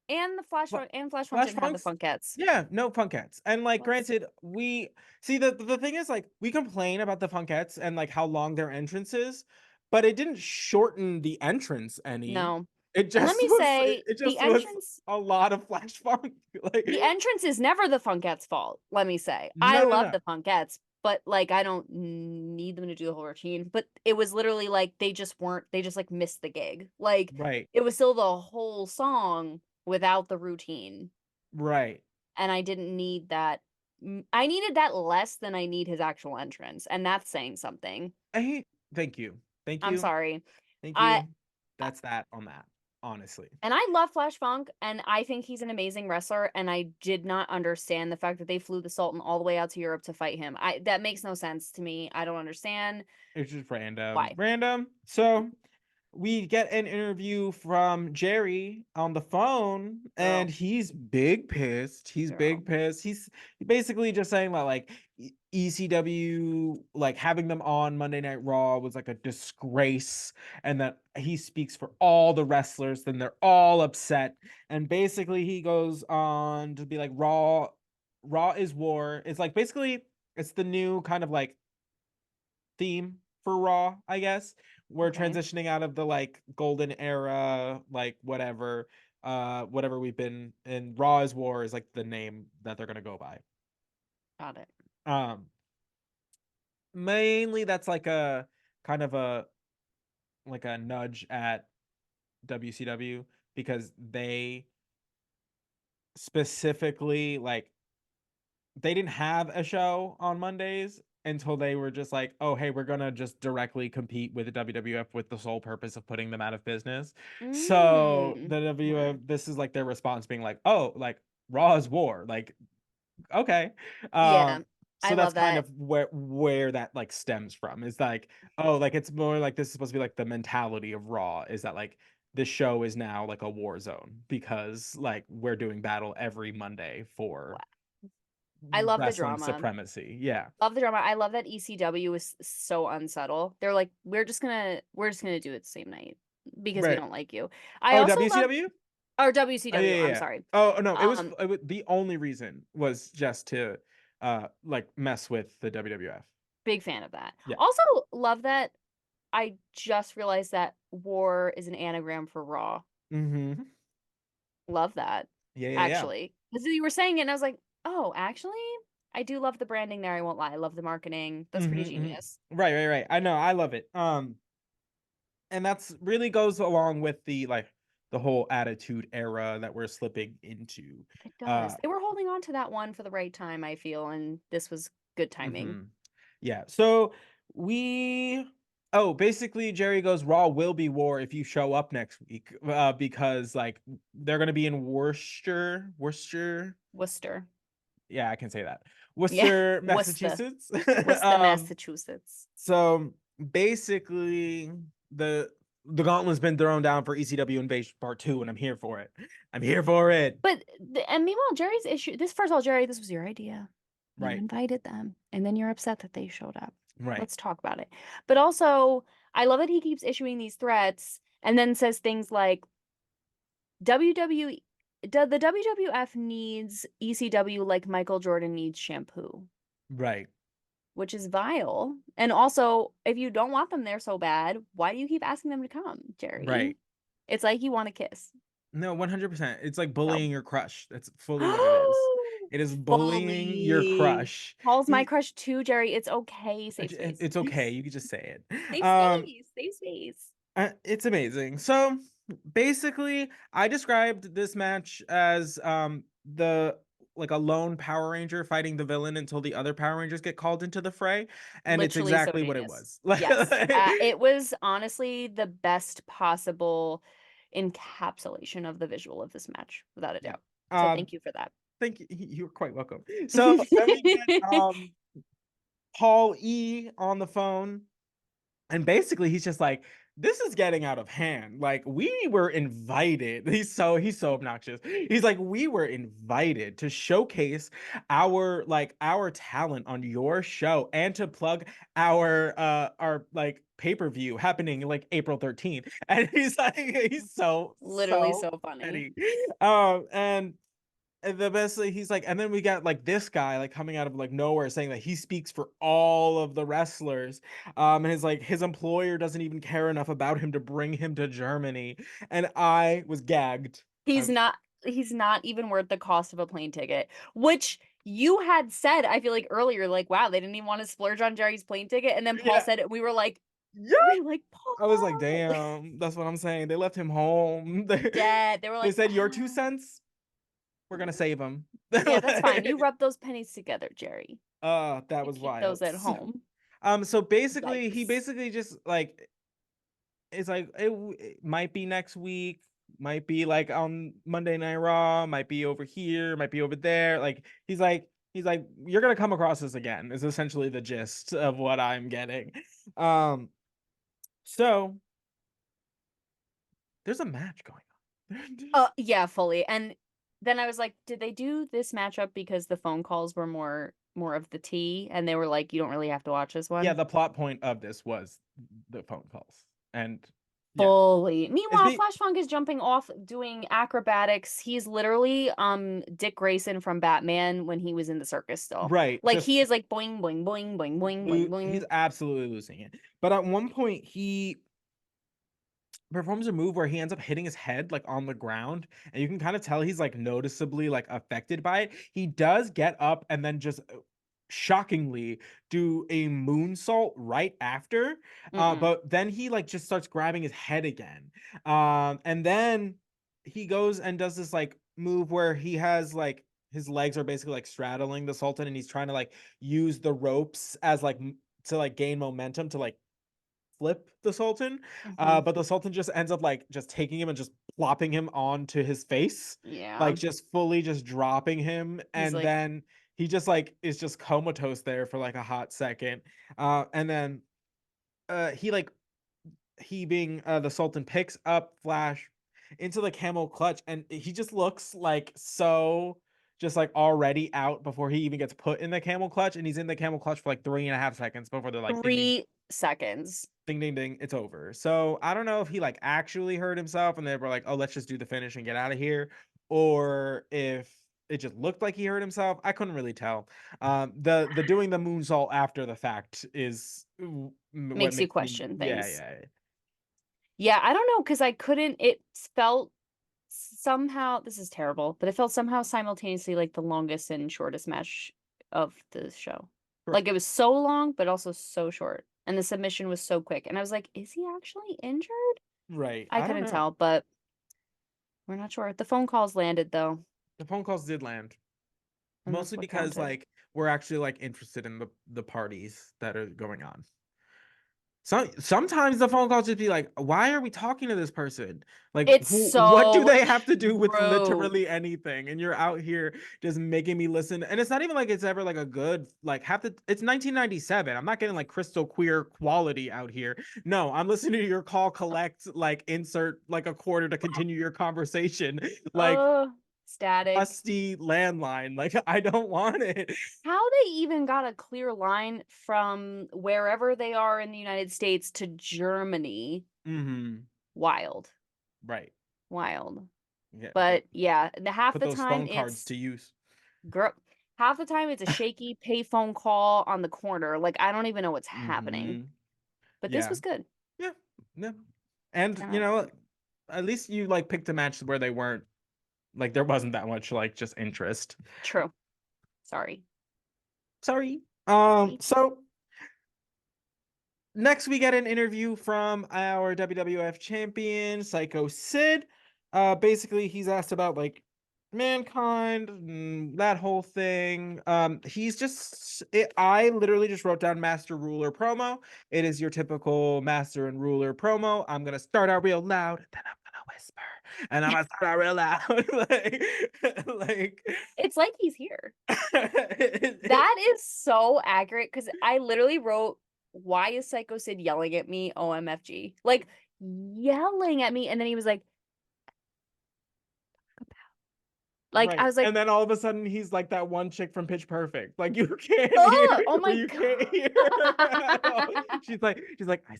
And the Fla- Flash Funk Flash didn't have the Funks, Funkettes. yeah, no Funkettes. And like, Let's granted, we see the thing is like we complain about the Funkettes and like how long their entrance is, but it didn't shorten the entrance any. no. It And let just me was say, it just was a lot of Flash Funk. Like, the entrance is never the Funkettes' fault, let me say. I no, no, love no. the Funkettes, but like I don't need them to do the whole routine. But it was literally like they just like missed the gig. Like Right, it was still the whole song without the routine. right. And I didn't need that. I needed that less than I need his actual entrance. And that's saying something. I thank you, thank I'm you, sorry. thank I you. That's that on that. Honestly, And I love Flash Funk, and I think he's an amazing wrestler, and I did not understand the fact that they flew the Sultan all the way out to Europe to fight him. I That makes no sense to me. I don't understand it's just random, why. random. So we get an interview from Jerry on the phone, and Girl, he's big pissed. He's girl. big pissed. He's basically just saying that like ECW, like having them on Monday Night Raw was like a disgrace, and that he speaks for all the wrestlers. Then they're all upset, and basically he goes on to be like Raw is war. It's like basically it's the new kind of like theme for Raw, I guess. We're Okay. transitioning out of the like golden era, like whatever, whatever we've been in. Raw is War is like the name that they're gonna go by. Got it. Um, Mainly that's like a kind of a like a nudge at WCW because they specifically like they didn't have a show on Mondays until they were just like, oh, hey, we're gonna just directly compete with the WWF with the sole purpose of putting them out of business. So the WWF, Word. this is like their response being like, oh, like Raw is War, like okay. Yeah. I So that's love kind that. of where that like stems from. Is like, oh, like it's more like this is supposed to be like the mentality of Raw is that like this show is now like a war zone because like we're doing battle every Monday Wow. for I love the wrestling drama. supremacy. Yeah. Love the drama. I love that ECW is so unsubtle. They're like, we're just gonna do it the same night because we Right. don't like you. I Oh, also love WCW? or Oh yeah, WCW, yeah, I'm yeah. sorry. Oh no, Um, the only reason was just to like mess with the WWF. big fan of that. Yeah. Also love that I just realized that war is an anagram for raw. Mm-hmm. Love that, Yeah, yeah, yeah. actually. Because you were saying it and I was like, oh, actually, I do love the branding there, I won't lie. I love the marketing. That's pretty Mm-hmm, genius. Right, right, right. I know, I love it. And that's really goes along with the like the whole attitude era that we're slipping into. It Uh does. They were holding on to that one for the right time, I feel, and this was good timing. mhm. Yeah. So we basically Jerry goes Raw will be war if you show up next week because like they're going to be in Worcester. Worcester. Yeah, I can say that. Yeah, Worcester, Worcester. Massachusetts. Worcester, um Massachusetts. so basically the the gauntlet's been thrown down for ECW Invasion Part 2 and I'm here for it. I'm here for it. But and meanwhile, Jerry's issue. This first of all, Jerry, this was your idea. You Right. invited them, and then you're upset that they showed up. Right. Let's talk about it. But also, I love that he keeps issuing these threats and then says things like WWE, the WWF needs ECW like Michael Jordan needs shampoo, Right. which is vile. And also, if you don't want them there so bad, why do you keep asking them to come, Jerry? Right. It's like you want a kiss. No, 100%. It's like So, bullying your crush. That's fully what it is. It is bullying your fully. crush. Paul's my He, crush too, Jerry. It's okay. Safe space. it's okay. You can just say it. Safe space. Safe space. It's amazing. So basically, I described this match as the like a lone Power Ranger fighting the villain until the other Power Rangers get called into the fray, and it's Literally so exactly what it genius. was. Yes. It was honestly the best possible encapsulation of the visual of this match, without a Yeah. doubt. So Um, thank you for that. thank you. You're quite welcome. So then we get Paul E on the phone. And basically he's just like, this is getting out of hand. Like we were invited. He's so obnoxious. He's like, we were invited to showcase our talent on your show and to plug our like pay-per-view happening like April 13th. And he's like, he's Literally so so funny. petty. And the best he's like, and then we got like this guy like coming out of like nowhere saying that he speaks for all of the wrestlers. And his like his employer doesn't even care enough about him to bring him to Germany. And I was gagged. I He's not he's not even worth the cost of a plane ticket, which you had said, I feel like earlier, like, wow, they didn't even want to splurge on Jerry's plane ticket. And then Paul yeah, said it. yeah. We were like, I was like, Paul, damn, that's what I'm saying. They left him home. dead. They were They like, said your two ah, cents, we're gonna save him. yeah, that's fine. You rub those pennies together, Jerry. That You was keep those wild. at home. So basically he Yikes. basically just like it's like it might be next week, might be like on Monday Night Raw, might be over here, might be over there. Like he's like you're gonna come across this again. Is essentially the gist of what I'm getting. Um, so there's a match going on. Yeah, fully. And then I was like, did they do this matchup because the phone calls were more of the tea and they were like, you don't really have to watch this Yeah, one? the plot point of this was the phone calls and Yeah. Fully. It's Meanwhile, Flash Funk is jumping off doing acrobatics. He's literally Dick Grayson from Batman when he was in the circus still. right. Like Just he is like boing boing boing boing boing boing he's boing. absolutely losing it. But at one point he performs a move where he ends up hitting his head like on the ground, and you can kind of tell he's like noticeably like affected by it. He does get up and then just shockingly do a moonsault right after, Mm-mm. but then he like just starts grabbing his head again, and then he goes and does this like move where he has like his legs are basically like straddling the Sultan, and he's trying to like use the ropes as like to like gain momentum to like flip the Sultan. Mm-hmm. But the Sultan just ends up like just taking him and just plopping him onto his face, Yeah. like just fully just dropping him. He's And like then he just like is just comatose there for like a hot second. And then he like he being the Sultan picks up Flash into the camel clutch, and he just looks like so just like already out before he even gets put in the camel clutch, and he's in the camel clutch for like 3.5 seconds before they're like ding ding 3 seconds. ding ding ding, it's over. So I don't know if he like actually hurt himself and they were like, oh, let's just do the finish and get out of here, or if it just looked like he hurt himself. I couldn't really tell. The doing the moonsault after the fact is what Makes you makes me, question yeah, things. yeah. Yeah, I don't know because I couldn't. It felt somehow, this is terrible, but it felt somehow simultaneously like the longest and shortest match of the show. Correct. Like it was so long, but also so short. And the submission was so quick. And I was like, is he actually injured? Right. I I don't couldn't know. tell, but we're not sure. The phone calls landed though, The phone calls did land. and that's Mostly what because counted. like we're actually like interested in the parties that are going on. Sometimes the phone calls just be like, why are we talking to this person? Like, It's what do so they have to do with true. literally anything? And you're out here just making me listen. And it's not even like it's ever like a good like half the. It's 1997. I'm not getting like crystal queer quality out here. No, I'm listening to your call collect like insert like a quarter to continue your conversation like Static. rusty landline. Like I don't want it. How they even got a clear line from wherever they are in the United States to Germany. Hmm. Wild. Right. Wild. Yeah. But yeah, the half Put the those time phone cards it's to use. girl half the time it's a shaky payphone call on the corner. Like I don't even know what's happening. Hmm. But this Yeah. was good. Yeah. Yeah. And 10 you out of know, 10. at least you like picked a match where they weren't like there wasn't that much like just interest. True. Sorry. Sorry. Sorry. So next we get an interview from our WWF champion, Sycho Sid. Basically he's asked about like mankind, that whole thing. He's just I literally just wrote down master ruler promo. It is your typical master and ruler promo. I'm gonna start out real loud, then I'm gonna whisper, and I'm gonna start out real loud. Like It's like he's here. it, That is so accurate because I literally wrote, why is Psycho Sid yelling at me? OMFG. Like yelling at me. And then he was like, I right. was like, And then all of a sudden he's like that one chick from Pitch Perfect. Like you can't hear oh her. my You can't hear her at all. God. She's like, I said fires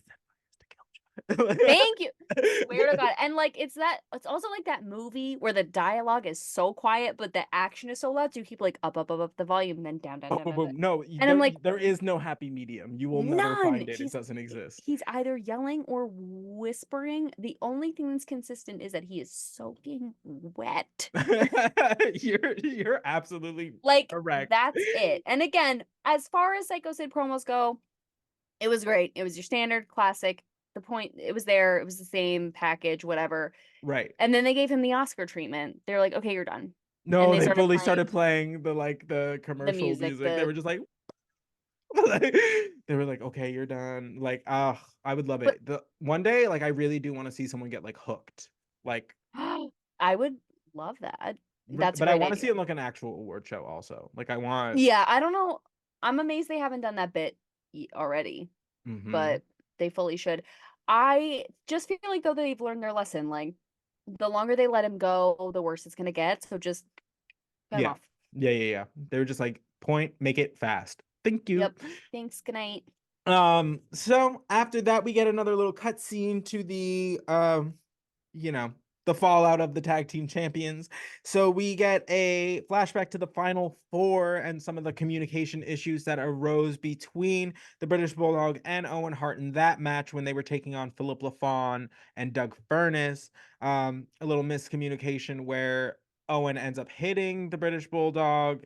Thank you. Swear to to God. And like it's also like that movie where the dialogue is so quiet, but the action is so loud. So you keep like up the volume, and then down, down, boom, down, boom, down, down. boom. No, And I'm there like, there is no happy medium. You will never none. find it. It doesn't exist. He's either yelling or whispering. The only thing that's consistent is that he is soaking wet. You're absolutely Like correct. that's it. And again, as far as Psycho Sid promos go, it was great. It was your standard classic. The point, it was there. It was the same package, whatever. Right. And then they gave him the Oscar treatment. They're like, okay, you're done. And No, they they started fully started playing playing the the commercial music, music. They were just like, they were like, okay, you're done. Like, ah, I would love but it. The one day, like, I really do want to see someone get like hooked. Like, I would love that. That's a but I great want to see idea. it like an actual award show also. Like, I want. Yeah, I don't know. I'm amazed they haven't done that bit already, Hmm. but they fully should. I just feel like though they've learned their lesson. Like the longer they let him go, the worse it's gonna get. So just cut him Yeah, off. yeah, yeah, yeah. They were just like, point, make it fast. Thank you. Yep. Thanks. Good night. So after that, we get another little cutscene to the you know, the fallout of the tag team champions. So we get a flashback to the final four and some of the communication issues that arose between the British Bulldog and Owen Hart in that match when they were taking on Philip LaFawn and Doug Furness. A little miscommunication where Owen ends up hitting the British Bulldog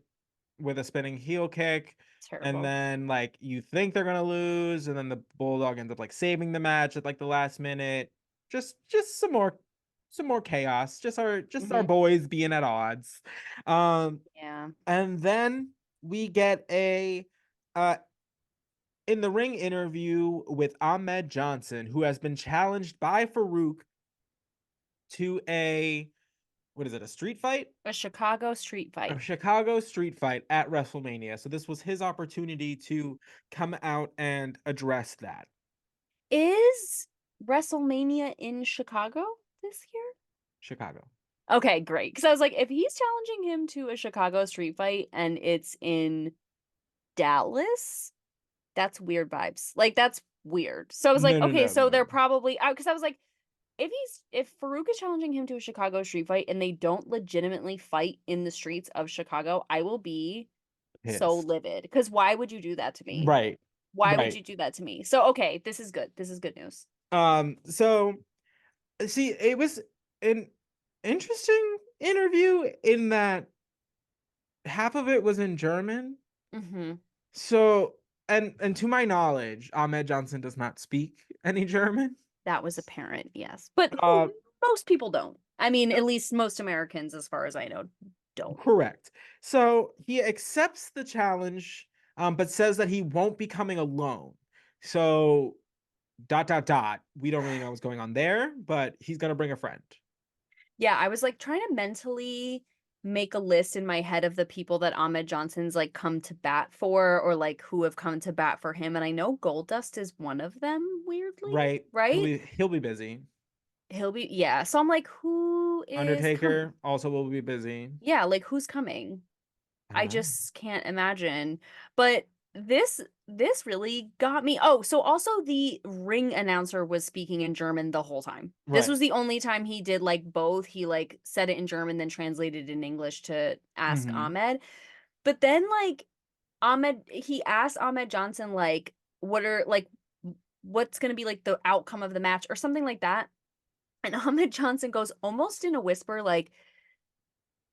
with a spinning heel kick. And Terrible. then like you think they're gonna lose, and then the Bulldog ends up like saving the match at like the last minute. Just some more chaos. Just our Mhm. boys being at odds. Um, Yeah. and then we get a uh in the ring interview with Ahmed Johnson, who has been challenged by Farouk to a what is it, a street fight? A Chicago street A fight. Chicago street fight at WrestleMania. So this was his opportunity to come out and address that. Is WrestleMania in Chicago this year? Chicago. Okay, great. Because I was like, if he's challenging him to a Chicago street fight and it's in Dallas, that's weird vibes. Like, that's weird. So I was like, No, no, okay, no, so they're no. probably out. Because I was like, if Farouk is challenging him to a Chicago street fight and they don't legitimately fight in the streets of Chicago, I will be so Pissed. livid. Because why would you do that to me? Right. Why would Right. you do that to me? So okay, this is good. This is good news. So see, it was an interesting interview in that half of it was in German. Hmm. So and to my knowledge, Ahmed Johnson does not speak any German. That was apparent, yes. But Uh most people don't. I mean, at least most Americans, as far as I know, don't. Correct. So he accepts the challenge, but says that he won't be coming alone. So dot dot dot. We don't really know what's going on there, but he's gonna bring a friend. Yeah, I was like trying to mentally make a list in my head of the people that Ahmed Johnson's like come to bat for or like who have come to bat for him. And I know Goldust is one of them, weirdly, Right? He'll right? be he'll be busy. He'll be, yeah. So I'm like, who is coming? Undertaker also will be busy. Yeah, like who's coming? I don't I know. just can't imagine. But this really got me. Oh, so also the ring announcer was speaking in German the whole time. This Right. was the only time he did like both. He like said it in German, then translated in English to ask Hmm. Ahmed. But then like he asked Ahmed Johnson like what are like what's gonna be like the outcome of the match or something like that. And Ahmed Johnson goes almost in a whisper like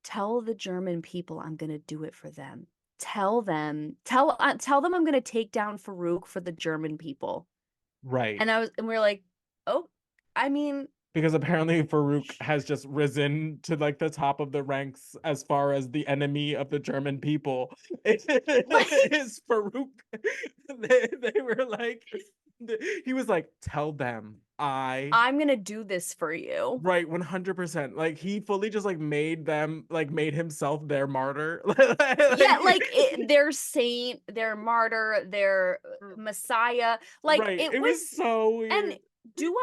tell the German people I'm gonna do it for them. Tell them I'm gonna take down Farouk for the German people. Right. And we are like, oh, I mean, Because apparently Farouk has just risen to like the top of the ranks as far as the enemy of the German people. like Is Farouk. They were like, he was like, tell them I. I'm gonna do this for you. Right, 100%. Like he fully just like made them like made himself their martyr. Yeah, Like, like their saint, their martyr, their messiah. Like right. it It was, was so and weird. do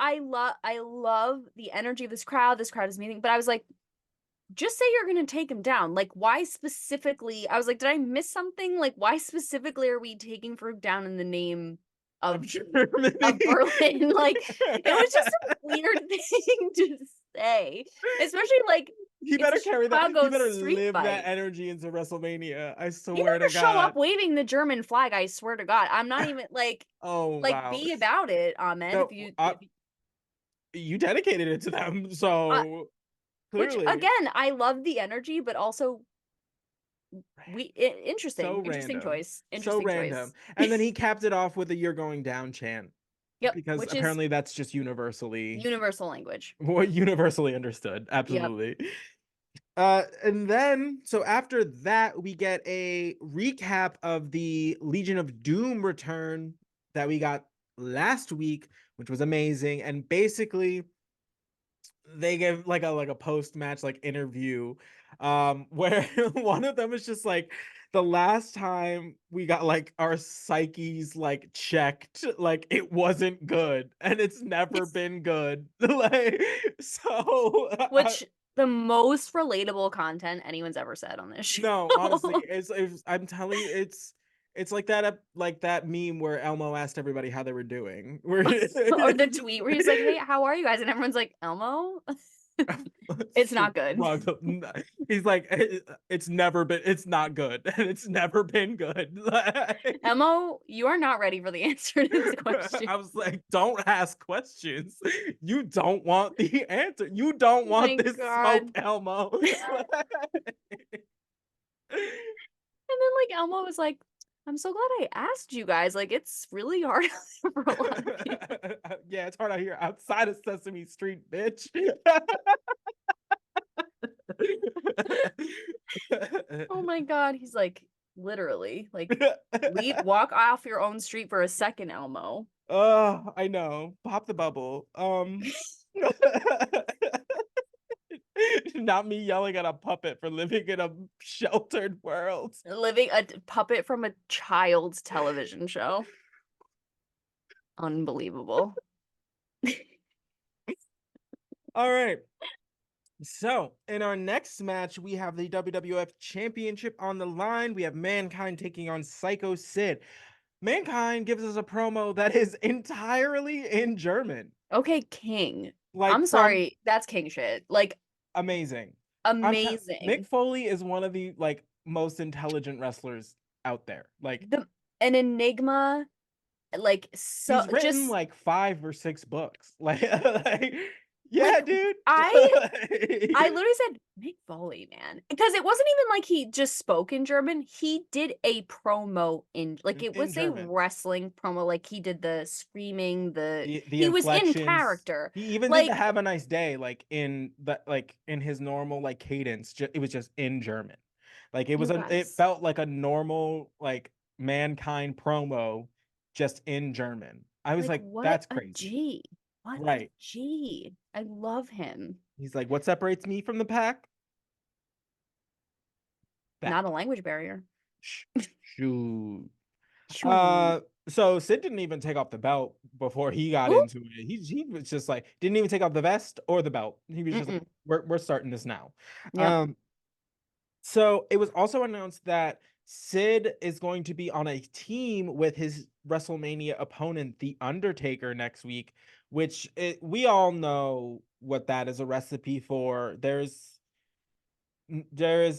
I love the energy of this crowd. This crowd is meeting, but I was like, just say you're going to take him down. Like, why specifically? I was like, did I miss something? Like, why specifically are we taking Farouk down in the name Of of Germany. Berlin? Like, it was just a weird thing to say, especially like He it's a better carry that. He Chicago better street live that fight. energy into WrestleMania. I He swear to better show up God. waving the German flag. I swear to God, I'm not even Oh like wow. be about it, Ahmed. No, If you dedicated it to them, uh, so which clearly. again, I love the energy, but also So interesting random. choice. So Interesting random. choice. And then he capped it off with a "You're going down" chant Yep, because which is apparently that's just universally universal language. universally understood. Yep. Absolutely. And then so after that, we get a recap of the Legion of Doom return that we got last week, which was amazing. And basically, they give like a post match like interview, where one of them is just like the last time we got like our psyches like checked, like it wasn't good, and it's never been good. Like so. Which the most relatable content anyone's ever said on this No, honestly, show. it's I'm telling you, It's like that meme where Elmo asked everybody how they were doing. Where Or the tweet where he's like, "Hey, how are you guys?" And everyone's like, "Elmo?" It's not good. He's like, it's not good. It's never been good. Elmo, you are not ready for the answer to this question. I was like, don't ask questions. You don't want the answer. You don't Oh my want this smoke, God. Elmo. And then like Elmo was like, "I'm so glad I asked you guys. Like it's really hard for a lot of people." Yeah, it's hard out here outside of Sesame Street, bitch. Oh my God. He's like, literally, like, walk off your own street for a second, Elmo. Oh, I know. Pop the bubble. Not me yelling at a puppet for living in a sheltered world. Living a puppet from a child's television show. Unbelievable. All right. So, in our next match, we have the WWF Championship on the line. We have Mankind taking on Sycho Sid. Mankind gives us a promo that is entirely in German. Okay, king. Like I'm from sorry, that's king shit. Like amazing. Mick amazing. Foley is one of the like most intelligent wrestlers out there. Like An enigma, like so he's written just like 5 or 6 books. Like yeah, like dude. I literally said Mick Foley, man, because it wasn't even like he just spoke in German. He did a promo in like it in was a German. wrestling promo. Like he did the screaming, The he was in inflections. character. He even did the Like "Have a nice day" like in his normal like cadence. It was just in German. Like you it guys, felt like a normal like Mankind promo, just in German. I was like like, what that's a crazy. G. What a Right. G. I love him. He's like, what separates me from the pack? Not a That. language barrier. Shoot. Shoo. So Sid didn't even take off the belt before he got Who? into it. He was just like didn't even take off the vest or the belt. He was just like, Mm-mm. we're starting this now. Yep. Um, so it was also announced that Sid is going to be on a team with his WrestleMania opponent, The Undertaker, next week, we all know what that is a recipe for. There is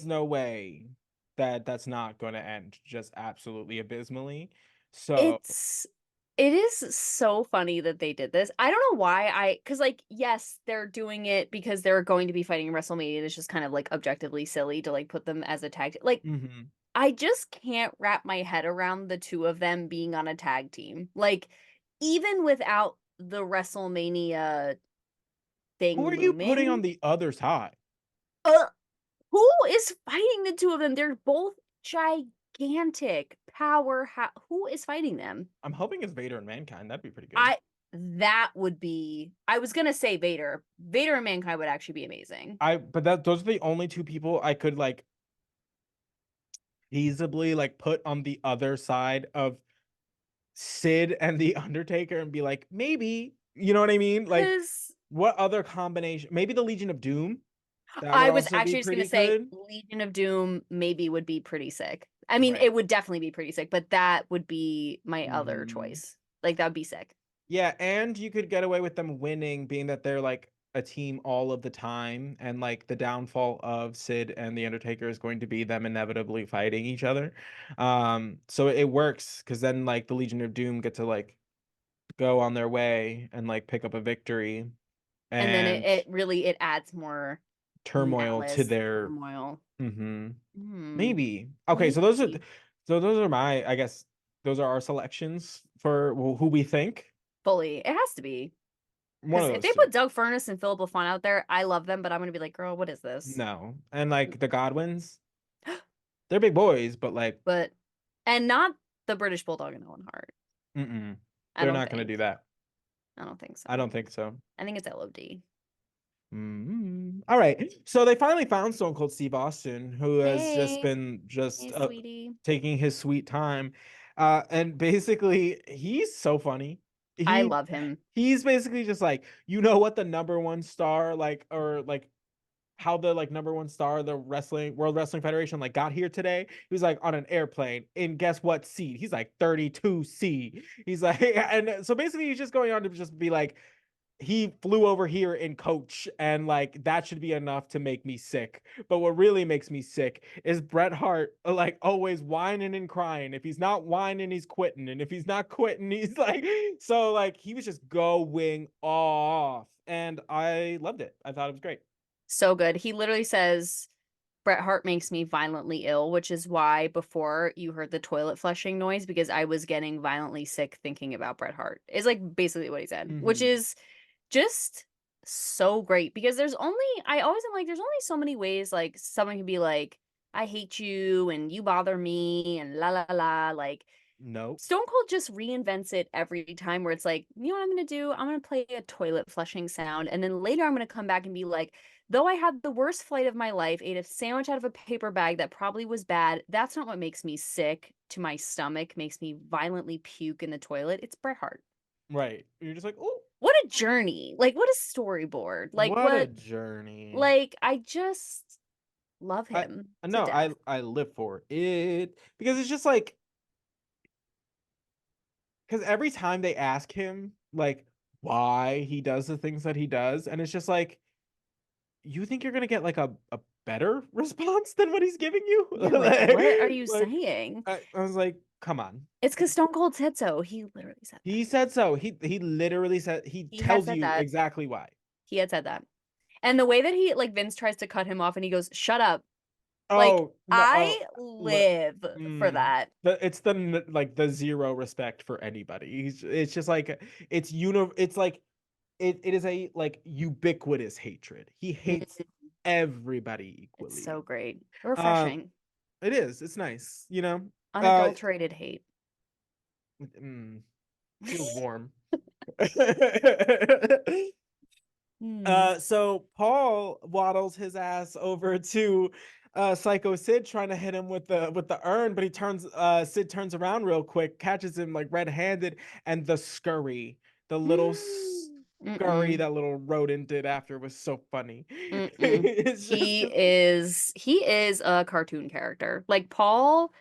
no way that that's not going to end just absolutely abysmally. So, It's it is so funny that they did this. I don't know why because like yes, they're doing it because they're going to be fighting in WrestleMania. And it's just kind of like objectively silly to like put them as a tag. Like mhm. I just can't wrap my head around the two of them being on a tag team. Like even without the WrestleMania Who thing are you putting on looming, the other side? uh, who is fighting the two of them? They're both gigantic power. Who is fighting them? I'm hoping it's Vader and Mankind. That'd be pretty good. I that would be I was gonna say Vader. Vader and Mankind would actually be amazing. But those are the only two people I could like feasibly like put on the other side of Sid and the Undertaker and be like, maybe, you know what I mean? Like, Because what other combination? Maybe the Legion of Doom. That would I was also be actually just gonna pretty say good. Legion of Doom maybe would be pretty sick. I mean, Right. it would definitely be pretty sick, but that would be my other Hmm. choice. Like that would be sick. Yeah, and you could get away with them winning, being that they're like a team all of the time, and like the downfall of Sid and the Undertaker is going to be them inevitably fighting each other. So it works because then like the Legion of Doom get to like go on their way and like pick up a victory And then and it really it adds more turmoil to malice, their. turmoil. Hmm. Hmm. Maybe. Okay, so Maybe. those are my, I guess those are our selections for who we think. Fully. It has to be. One Because of if those they two. put Doug Furness and Philip LaFon out there, I love them, but I'm gonna be like, girl, what is this? No. And like the Godwins, they're big boys, but like, But and not the British Bulldog and Owen Hart. mm-mm, I they're don't not gonna do think. that. I don't think I so. don't think so. I think it's LOD. All right. So they finally found Stone Cold Steve Austin, who has just Hey, been hey, just sweetie. taking his sweet time. And basically, he's so funny. I He love him. he's basically just like, you know what the number one star like or like how the like number one star of the World Wrestling Federation like got here today. He was like on an airplane in guess what seat? He's like 32C. He's like, and so basically he's just going on to just be like, he flew over here in coach, and like that should be enough to make me sick. But what really makes me sick is Bret Hart like always whining and crying. If he's not whining, he's quitting, and if he's not quitting, he's like, so like he was just going off, and I loved it. I thought it was great. So good. He literally says, Bret Hart makes me violently ill, which is why before you heard the toilet flushing noise, because I was getting violently sick thinking about Bret Hart. Is like basically what he said, which Mm-hmm. is just so great because I always am like, there's only so many ways like someone can be like, I hate you and you bother me and la la la. Like Nope. Stone Cold just reinvents it every time where it's like, you know what I'm gonna do? I'm gonna play a toilet flushing sound, and then later I'm gonna come back and be like, though I had the worst flight of my life, ate a sandwich out of a paper bag that probably was bad, that's not what makes me sick to my stomach, makes me violently puke in the toilet. It's Bret Hart. Right. You're just like, oh, What a journey. Like, what a storyboard. what a journey. I just love I him to no, death. I live for it because it's just like because every time they ask him like why he does the things that he does, and it's just like you think you're gonna get like a better response than what he's giving you. Yeah, like, what are you like saying? I was like, come on. It's because Stone Cold said so. He literally said that. He said so. He literally said he He had tells said you that. exactly why. He had said that. And the way that he like Vince tries to cut him off and he goes, "Shut up." Like Oh no! I live for that. It's the like the zero respect for anybody. It's just like it's like it is a like ubiquitous hatred. He hates Mm, everybody it's so equally. great. Um, Refreshing. it is. It's nice. You know. Uh, Unadulterated hate. mm, feels warm. Hmm. So Paul waddles his ass over to Sycho Sid trying to hit him with the urn, but he turns Sid turns around real quick, catches him like red-handed, and the scurry, the little scurry Mm-mm. that little rodent did after was so funny. Mm-mm. It's just He is a cartoon character. Like Paul,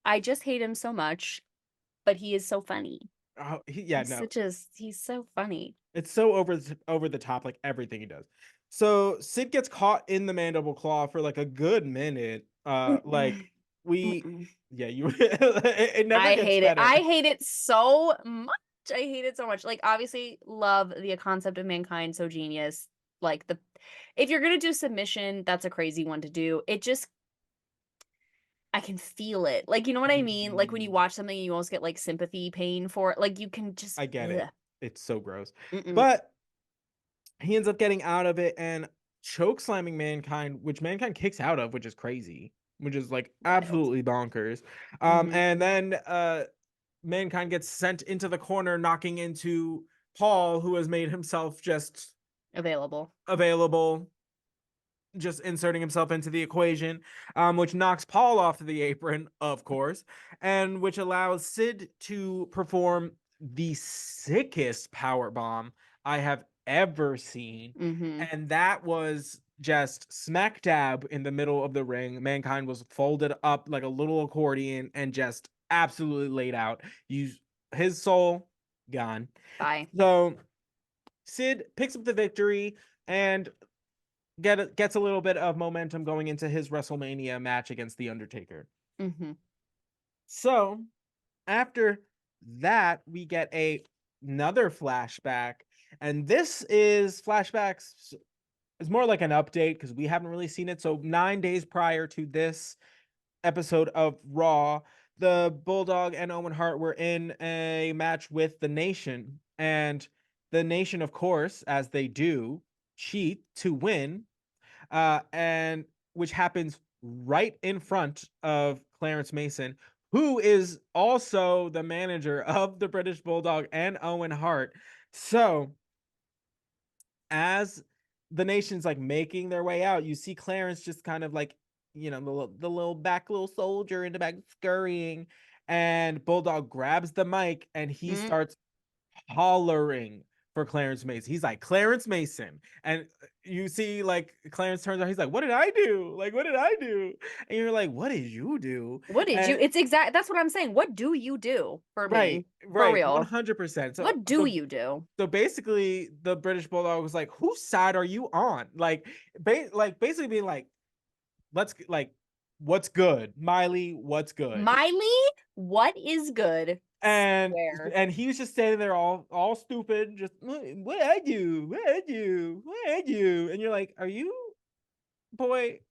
I just hate him so much, but he is so funny. yeah, no. He's so funny. It's so over the top, like everything he does. So Sid gets caught in the mandible claw for like a good minute. Like Mm-mm. we, Mm-mm. yeah, you. It never I gets hate it. better. I hate it so much. I hate it so much. Like obviously love the concept of mankind, so genius. Like the if you're gonna do submission, that's a crazy one to do. It just I can feel it. Like, you know what I mean? Like when you Mhm. watch something you almost get like sympathy pain for it. Like you can just I get it. ugh. It's so gross, Mm-mm. but he ends up getting out of it and choke slamming Mankind, which Mankind kicks out of, which is crazy, which is like Wild. absolutely bonkers. Hmm. And then Mankind gets sent into the corner, knocking into Paul, who has made himself just Available. available, just inserting himself into the equation, which knocks Paul off of the apron, of course, and which allows Sid to perform the sickest power bomb I have ever seen. Hmm. And that was just smack dab in the middle of the ring. Mankind was folded up like a little accordion and just absolutely laid out. His soul gone. Bye. So Sid picks up the victory and gets a little bit of momentum going into his WrestleMania match against The Undertaker. Hmm. So after that, we get another flashback, and this is flashbacks is more like an update because we haven't really seen it. So 9 days prior to this episode of Raw, the Bulldog and Owen Hart were in a match with the Nation, and the Nation, of course, as they do, cheat to win, and which happens right in front of Clarence Mason, who is also the manager of the British Bulldog and Owen Hart. So as the nation's like making their way out, you see Clarence just kind of like, the little back little soldier in the back scurrying, and Bulldog grabs the mic and he Mm. starts hollering for Clarence Mason. He's like, Clarence Mason. And you see, like, Clarence turns out, he's like, what did I do? Like, what did I do? And you're like, what did you do? What did you? And It's exact. That's what I'm saying. What do you do for me? right, For right, real. 100%. So, What do you do? so basically, the British Bulldog was like, whose side are you on? Like, basically being like, like, what's good, Miley? What's good? Miley, what is good? and Swear. and he was just standing there all stupid, just what I do, what I do, what I do, and you're like, are you, boy?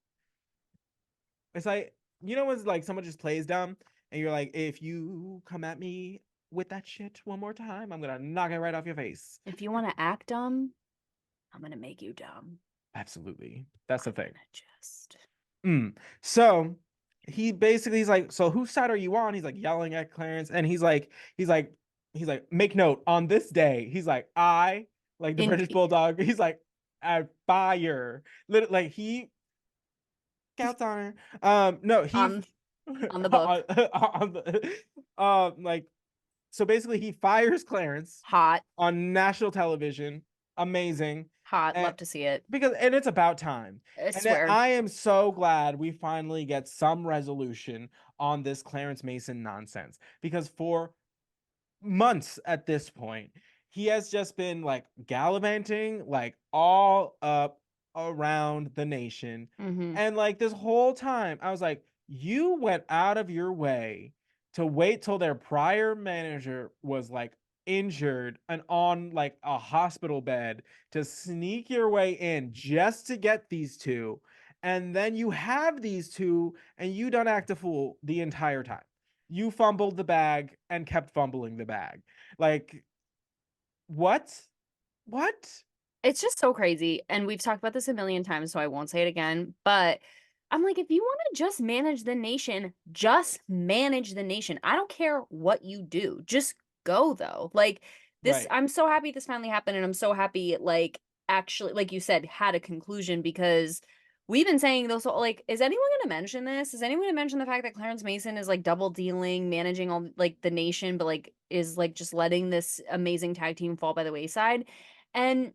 It's like, when like someone just plays dumb, and you're like, if you come at me with that shit one more time, I'm gonna knock it right off your face. If you want to act dumb, I'm gonna make you dumb. Absolutely, that's the I'm thing. gonna just. So he's like, so whose side are you on? He's like yelling at Clarence, and he's like, make note on this day. He's like, I, like the In British Bulldog. He's like, I fire. Literally, like he counts on her. No, he on the book. on the like, so basically he fires Clarence Hot. on national television. Amazing. Hot. And Love to see it. because and it's about time. I And swear. I am so glad we finally get some resolution on this Clarence Mason nonsense, because for months at this point, he has just been like gallivanting like all up around the nation. Mm-hmm. And like this whole time, I was like, you went out of your way to wait till their prior manager was like injured and on like a hospital bed to sneak your way in just to get these two. And then you have these two and you don't act a fool the entire time. You fumbled the bag and kept fumbling the bag. Like, what? What? It's just so crazy. And we've talked about this a million times, so I won't say it again. But I'm like, if you want to just manage the nation, just manage the nation. I don't care what you do. Just go though. Like this, Right. I'm so happy this finally happened. And I'm so happy it like actually, like you said, had a conclusion because we've been saying those like, is anyone gonna mention this? Is anyone gonna mention the fact that Clarence Mason is like double dealing, managing all like the nation, but like is like just letting this amazing tag team fall by the wayside? And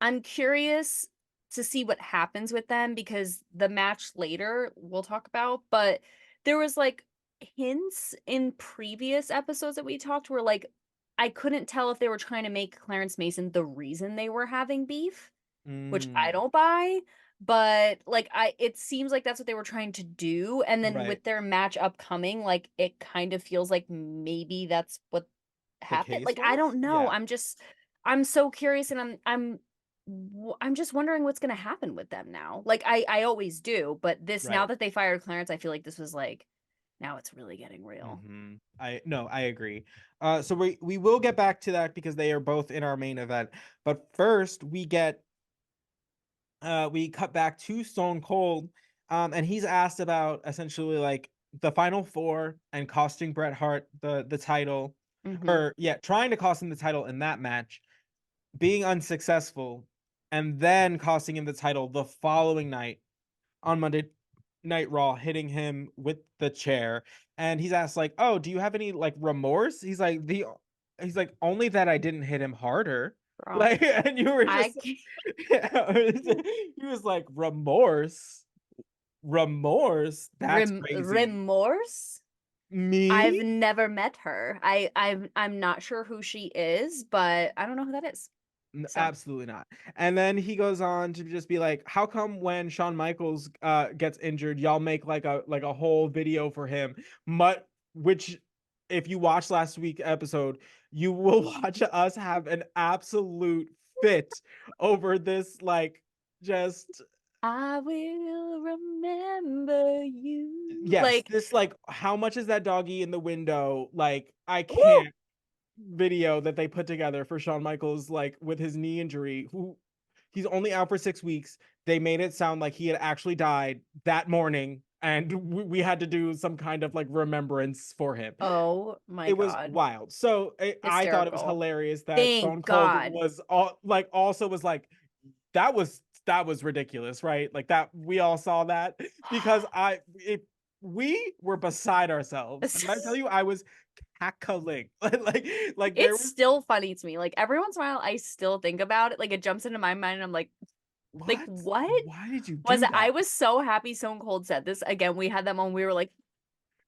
I'm curious to see what happens with them because the match later we'll talk about, but there was like hints in previous episodes that we talked where like I couldn't tell if they were trying to make Clarence Mason the reason they were having beef, which I Mm, don't buy, but like it seems like that's what they were trying to do, and then right. with their match upcoming, like it kind of feels like maybe that's what The happened. case Like I was? don't know. Yeah. I'm so curious and I'm just wondering what's gonna happen with them now. Like I always do, but this now Right. that they fired Clarence, I feel like this was like now it's really getting real. I no, I agree. So we will get back to that because they are both in our main event. But first, we cut back to Stone Cold, and he's asked about essentially like the final four and costing Bret Hart the title, Hmm. or yeah, trying to cost him the title in that match, being unsuccessful, and then costing him the title the following night on Monday Night Raw, hitting him with the chair. And he's asked like, "Oh, do you have any like remorse?" He's like, "Only that I didn't hit him harder." Girl, Like, and you were I just he was like, remorse, remorse. That's crazy. remorse. I've Me? never met her. I'm not sure who she is, but I don't know who that is. So, Absolutely not. And then he goes on to just be like, how come when Shawn Michaels gets injured, y'all make like a whole video for him? Which if you watch last week's episode, you will watch us have an absolute fit over this, like, just I will remember you. yes, Like, this, like, how much is that doggy in the window? Like, I woo! can't video that they put together for Shawn Michaels, like with his knee injury, who he's only out for 6 weeks. They made it sound like he had actually died that morning, and we had to do some kind of like remembrance for him. Oh my It was God. wild. So I thought it was Hysterical. hilarious that Stone Thank Cold God. was all like also was like that was ridiculous, right? Like that we all saw that because we were beside ourselves. When I tell you I was cackling. Like there It's was still funny to me. Like every once in a while, I still think about it. Like it jumps into my mind, and I'm like what? what Why did you was do it? I that? was so happy Stone Cold said this again. We had that moment. We were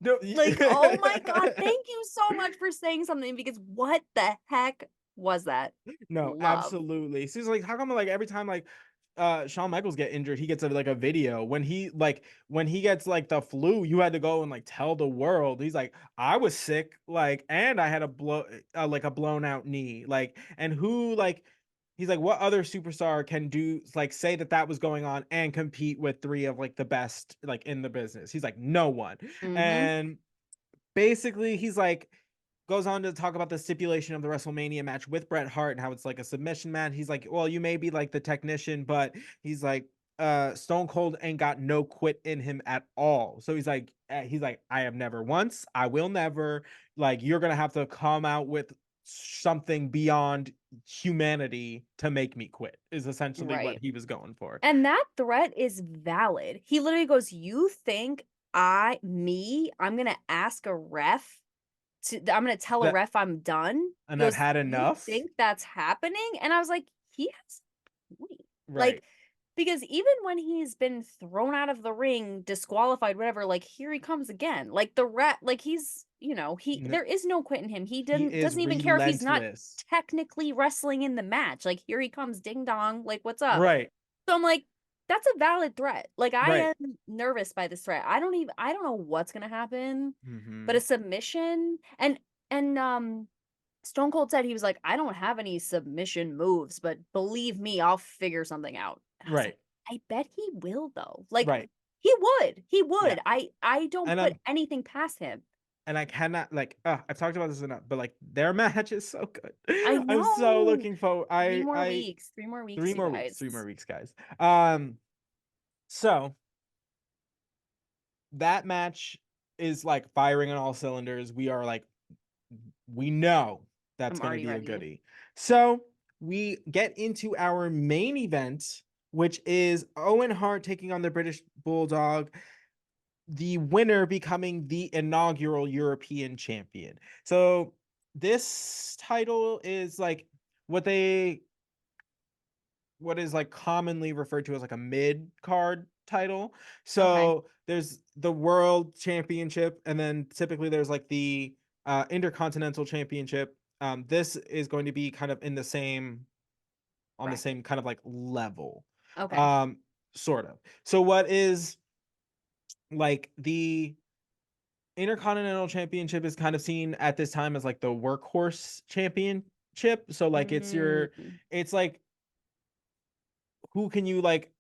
No, like, oh my god, thank you so much for saying something because what the heck was that? no, Love. absolutely. So it's like, how come like every time like Shawn Michaels get injured, he gets like a video. When he gets like the flu, you had to go and like tell the world. He's like, I was sick, like, and I had a like a blown out knee, like, and who like. He's like, what other superstar can do like say that that was going on and compete with three of like the best like in the business? He's like, no one. Mm-hmm. And basically he's like goes on to talk about the stipulation of the WrestleMania match with Bret Hart and how it's like a submission match. He's like, well, you may be like the technician, but he's like, Stone Cold ain't got no quit in him at all. So he's like, I have never once, I will never. Like, you're gonna have to come out with something beyond humanity to make me quit. Is essentially what Right. he was going for. And that threat is valid. He literally goes, "You think I'm gonna ask a ref I'm gonna tell a That ref I'm done?" and He I've goes, had "You enough. think that's happening?" And I was like, he has a point. Right. Like, because even when he's been thrown out of the ring, disqualified, whatever, like here he comes again. Like the rat, like he's, No, there is no quit in him. He he is doesn't even care if he's not relentless. technically wrestling in the match. Like here he comes, ding dong, like what's up? Right. So I'm like, that's a valid threat. Like I Right. am nervous by this threat. I don't know what's gonna happen, but a Hmm. submission and Stone Cold said he was like, I don't have any submission moves, but believe me, I'll figure something out. And I was like, Right. I bet he will though. Like Right. he would. He Yeah. would. I don't And put anything past him. I cannot like I've talked about this enough, but like their match is so good. I I'm so know. looking forward. I 3 more weeks, you guys. 3 more weeks, guys. So that match is like firing on all cylinders. We are like we know that's I'm gonna already be a ready. goodie. So we get into our main event, which is Owen Hart taking on the British Bulldog, the winner becoming the inaugural European champion. So this title is like what they what is like commonly referred to as like a mid card title. Okay. So there's the world championship, and then typically there's like the intercontinental championship. This is going to be kind of in the same on the Bracket. same kind of like level. Okay. Um, sort of. So what is like the Intercontinental Championship is kind of seen at this time as like the workhorse championship. So like Mm, it's like who can you like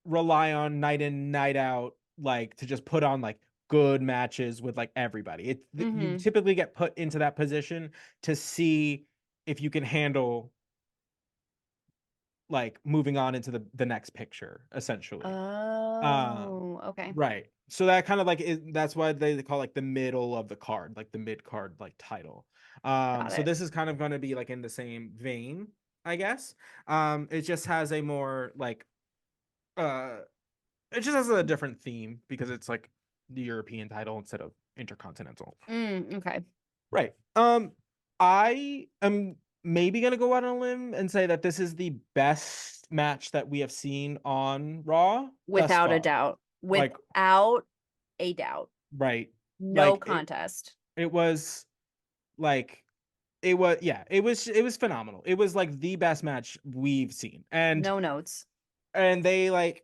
rely on night in night out like to just put on like good matches with like everybody. You mm-hmm. typically get put into that position to see if you can handle like moving on into the next picture essentially. Um, Oh, okay. right. So that kind of like that's why they call like the middle of the card, like the mid card like title. Got So it. this is kind of going to be like in the same vein, I guess. It just has a more like uh it just has a different theme because it's like the European title instead of intercontinental. Okay. Right. I am maybe gonna go out on a limb and say that this is the best match that we have seen on Raw thus Without a far. doubt. Like, Without a doubt. right. No Like contest. it was like it was phenomenal. It was like the best match we've seen. No notes. And they like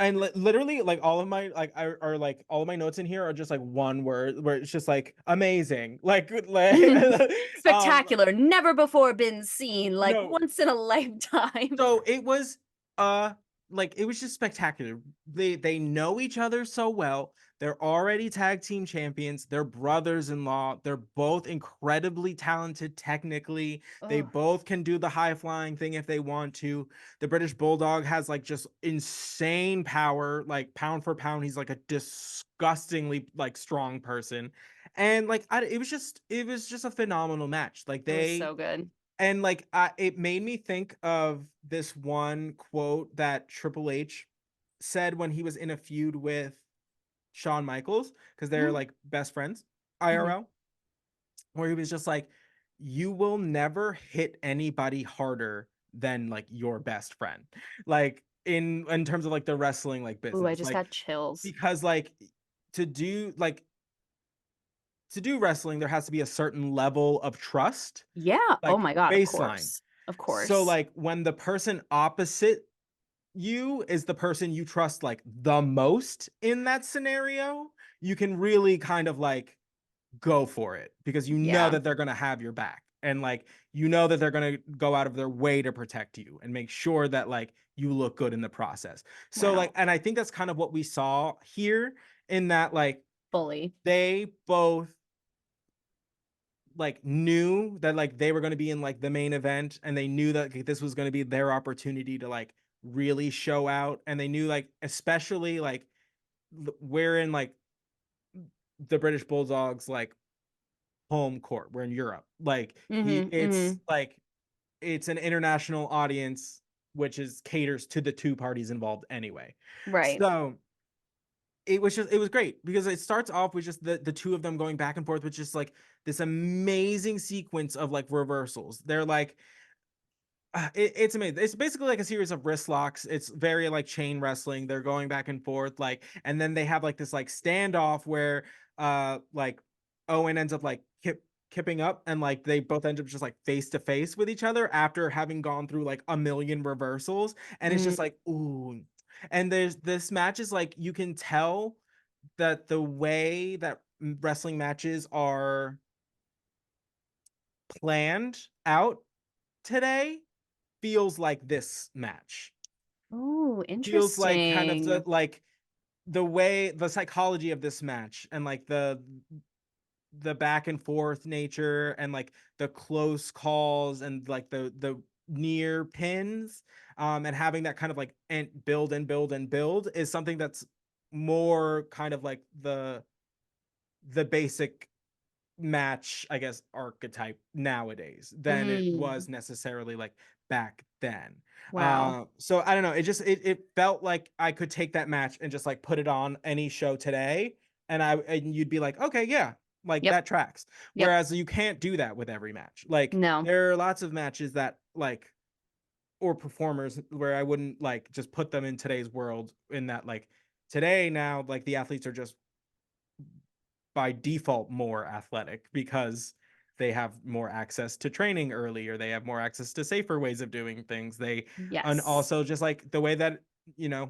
and literally like all of my like are like all of my notes in here are just like one word where it's just like amazing. Like um Spectacular. Never before been seen. Like no. once in a lifetime. So it was uh like it was just spectacular. They know each other so well. They're already tag team champions. They're brothers-in-law. They're both incredibly talented technically. They Ugh. both can do the high flying thing if they want to. The British Bulldog has like just insane power, like pound for pound. He's like a disgustingly like strong person. And like it was just a phenomenal match. Like It was so good. and like it made me think of this one quote that Triple H said when he was in a feud with Shawn Michaels because they're like best friends. Mhm. IRL, where he was just like, you will never hit anybody harder than like your best friend. Like in terms of like the wrestling like Ooh, I business. just Like got chills. because like to do like to do wrestling, there has to be a certain level of trust, Yeah. Oh like my god, of baseline. course. Of So course. like when the person opposite you is the person you trust like the most in that scenario, you can really kind of like go for it because you know Yeah. that they're going to have your back, and like you know that they're going to go out of their way to protect you and make sure that like you look good in the process. So like, Wow. and I think that's kind of what we saw here, in that like Fully. they both like knew that like they were going to be in like the main event, and they knew that like, this was going to be their opportunity to like really show out, and they knew like especially like we're in like the British Bulldogs like home court, we're in Europe, like Mhm. it's Mhm. like it's an international audience, which is caters to the two parties involved anyway. Right. So it was great because it starts off with just the two of them going back and forth with just like this amazing sequence of like reversals. They're like it's amazing. It's basically like a series of wrist locks. It's very like chain wrestling. They're going back and forth, like, and then they have like this like standoff where like Owen ends up like kipping up, and like they both end up just like face to face with each other after having gone through like a million reversals, and it's just Mm. like ooh. And there's this match is like you can tell that the way that wrestling matches are planned out today feels like this match. Ooh, Feels like kind of interesting. the way the psychology of this match, and like the back and forth nature, and like the close calls, and like the near pins, and having that kind of like and build and build and build is something that's more kind of like the basic match, I guess, archetype nowadays than it Mm. was necessarily like back then. Wow. So I don't know. It just it felt like I could take that match and just like put it on any show today, and you'd be like, okay, yeah, like Yep. that tracks. Yep. Whereas you can't do that with every match. Like No. there are lots of matches that like or performers where I wouldn't like just put them in today's world, in that like today now like the athletes are just by default more athletic because they have more access to training early, or they have more access to safer ways of doing things. They and Yes. also just like the way that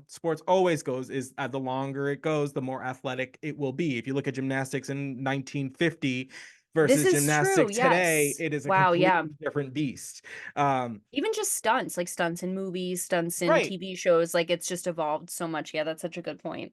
sports always goes is the longer it goes, the more athletic it will be. If you look at gymnastics in 1950 This versus is true. gymnastics today, Yes. it is a Wow. Yeah. completely different beast. um Even just stunts, like stunts in movies, stunts in right. TV shows, like it's just evolved so much. Yeah, that's such a good point.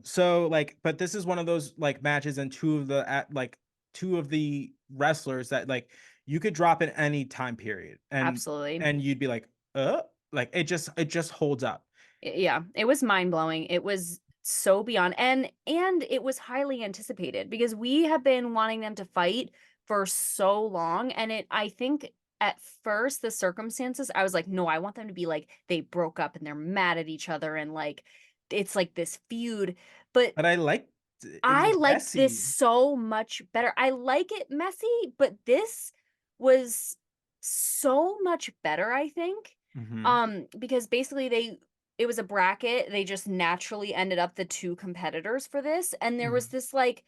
So like, but this is one of those like matches, and two of the wrestlers that like you could drop in any time period, Absolutely. and you'd be like it just holds up. Yeah, it was mind-blowing. It was so beyond, and it was highly anticipated because we have been wanting them to fight for so long, and I think at first the circumstances I was like, "No, I want them to be like they broke up and they're mad at each other and like it's like this feud." But But I liked it I was liked this messy. so much better. I like it messy, but this was so much better, I think. Hmm. Because basically it was a bracket. They just naturally ended up the two competitors for this. And there was Hmm. this like,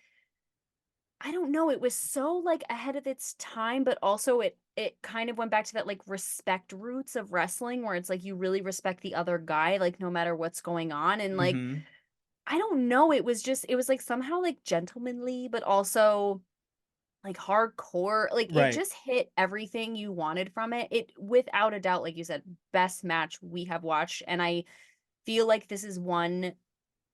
I don't know, it was so like ahead of its time, but also it kind of went back to that like respect roots of wrestling where it's like you really respect the other guy, like no matter what's going on. And like Hmm. I don't know, it was, like, somehow, like, gentlemanly, but also, like, hardcore, like, it Right. just hit everything you wanted from it. It without a doubt, like you said, best match we have watched, and I feel like this is one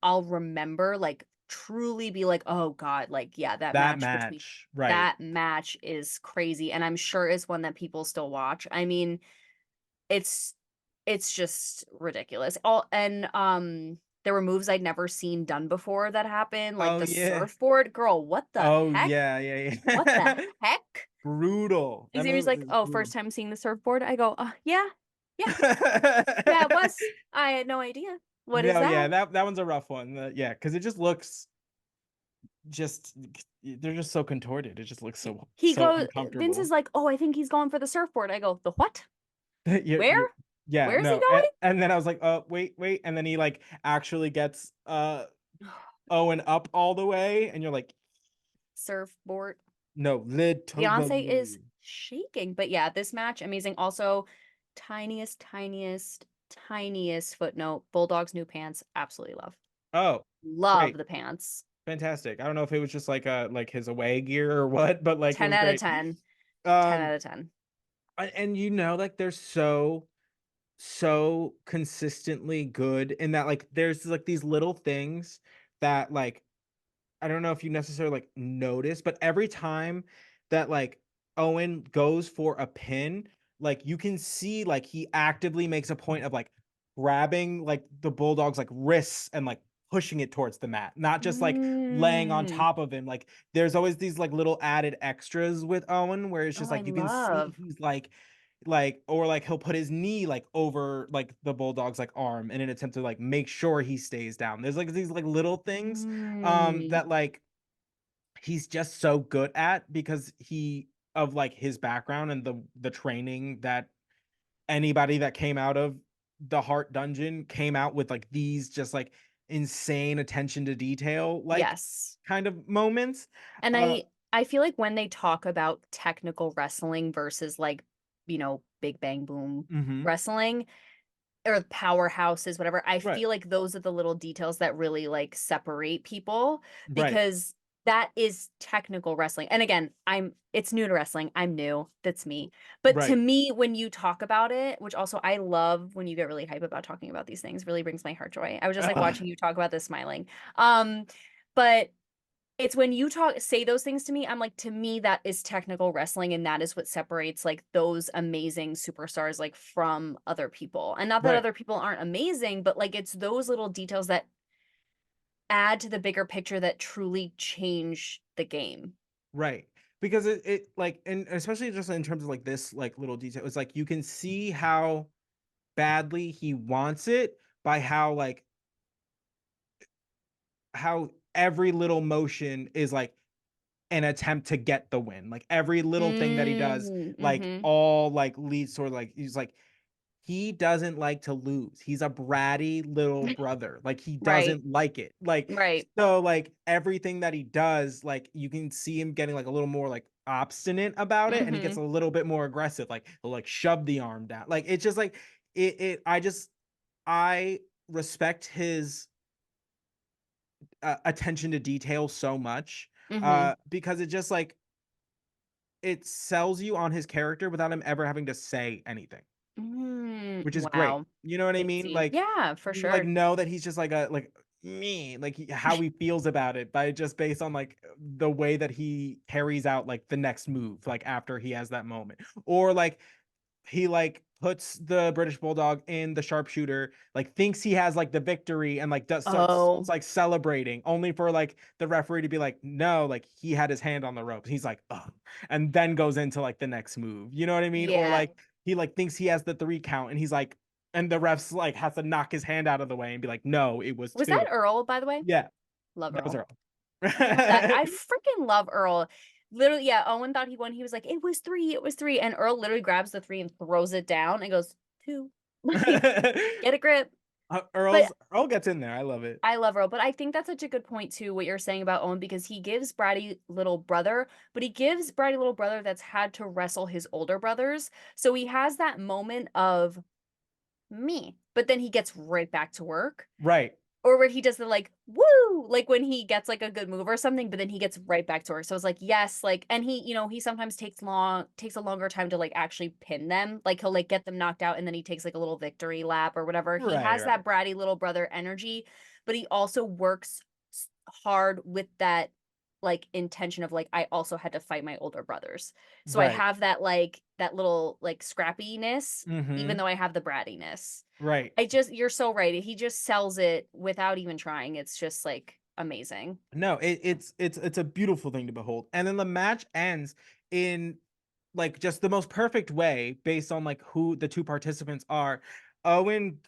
I'll remember, like, truly be like, "Oh god," like, yeah, That match, right. that match is crazy, and I'm sure is one that people still watch. I mean, it's it's just ridiculous. All and, there were moves I'd never seen done before that happened, like Oh the yeah. surfboard. Girl, what the Oh heck? yeah, yeah, What the yeah. heck? Brutal. That Xavier's move like, is "Oh, brutal. first time seeing the surfboard?" I go, yeah, yeah, yeah, it was. I had no idea. What is No, yeah, that?" that one's a rough one. Yeah, because it just looks just they're just so contorted. It just looks He so goes, Vince uncomfortable. is like, oh, I think he's going for the surfboard. I go, the what? Yeah, Where? yeah, Where is he no. going? And then I was like, wait, and then he like actually gets Owen up all the way, and you're like, Surfboard. no, Beyonce is literally. shaking. But yeah, this match, amazing. Also, tiniest footnote. Bulldog's new pants, absolutely love. Oh, Love great. the pants. Fantastic. I don't know if it was just like his away gear or what, but like it 10 was out of great. 10. 10 Um out of 10. and like they're so consistently good in that like there's like these little things that like I don't know if you necessarily like notice, but every time that like Owen goes for a pin, like you can see like he actively makes a point of like grabbing like the Bulldog's like wrists and like pushing it towards the mat, not just like laying on Mm. top of him. Like there's always these like little added extras with Owen where it's Oh, just I like you can see love. he's like or like he'll put his knee like over like the Bulldog's like arm in an attempt to like make sure he stays down. There's like these like little things Mm. that like he's just so good at because he of like his background and the training that anybody that came out of the Heart Dungeon came out with like these just like insane attention to detail like Yes. kind of moments. And Uh I feel like when they talk about technical wrestling versus like, Big Bang Boom mhm. wrestling, or powerhouses, whatever. I Right. feel like those are the little details that really like separate people Right. because that is technical wrestling. And again, it's new to wrestling. I'm new. That's me. But to Right. me, when you talk about it, which also I love when you get really hype about talking about these things, really brings my heart joy. I was just like watching you talk about this smiling. Um, but it's when you say those things to me, I'm like, to me, that is technical wrestling, and that is what separates, like, those amazing superstars, like, from other people. And not that Right. other people aren't amazing, but, like, it's those little details that add to the bigger picture that truly change the game. Right. Because it like and especially just in terms of like this like little detail, it's like you can see how badly he wants it by how every little motion is like an attempt to get the win. Like every little thing that he does, Mm, like mhm. all like leads toward like he's like he doesn't like to lose. He's a bratty little brother. Like he Right, doesn't like it. Like right. so like everything that he does, like you can see him getting like a little more like obstinate about it and he gets Mhm. a little bit more aggressive. Like he'll like shove the arm down. Like it's just like it I respect his attention to detail so much Mhm. because it just like it sells you on his character without him ever having to say anything, Mm, which is great. wow. You know what I mean? Crazy. Like Yeah, for you like sure. know that he's just like a like me, like how he feels about it by just based on like the way that he carries out like the next move, like after he has that moment, or like he like puts the British Bulldog in the sharpshooter, like thinks he has like the victory and like does starts Oh, like celebrating, only for like the referee to be like, no, like he had his hand on the ropes. He's like, oh, and then goes into like the next move. You know what I mean? Or yeah. like he like thinks he has the 3 count and he's like, and the refs like has to knock his hand out of the way and be like, no, it was Was that 2. Earl, by the way? Yeah, Love that was Earl. Earl. Love that. I freaking love Earl. Literally, yeah, Owen thought he won. He was like, "It was 3, it was 3." And Earl literally grabs the 3 and throws it down and goes, "2." Like, get a grip. But Earl gets in there. I love it. I love Earl, but I think that's such a good point too, what you're saying about Owen, because he gives Bratty little brother, but he gives Bratty little brother that's had to wrestle his older brothers. So he has that moment of me, but then he gets right back to work. Right. Or where he does the, like, "Woo!" Like, when he gets, like, a good move or something, but then he gets right back to work. So it's like, yes, like, and he sometimes takes a longer time to, like, actually pin them. Like, he'll, like, get them knocked out, and then he takes, like, a little victory lap or whatever. He Right. has Right. that bratty little brother energy, but he also works hard with that, like, intention of, like, I also had to fight my older brothers. So I Right. have that, like, that little, like, scrappiness, even Mhm. though I have the brattiness. Right. You're so right. He just sells it without even trying. It's just, like, amazing. No, it's a beautiful thing to behold. And then the match ends in like just the most perfect way based on like who the two participants are. Owen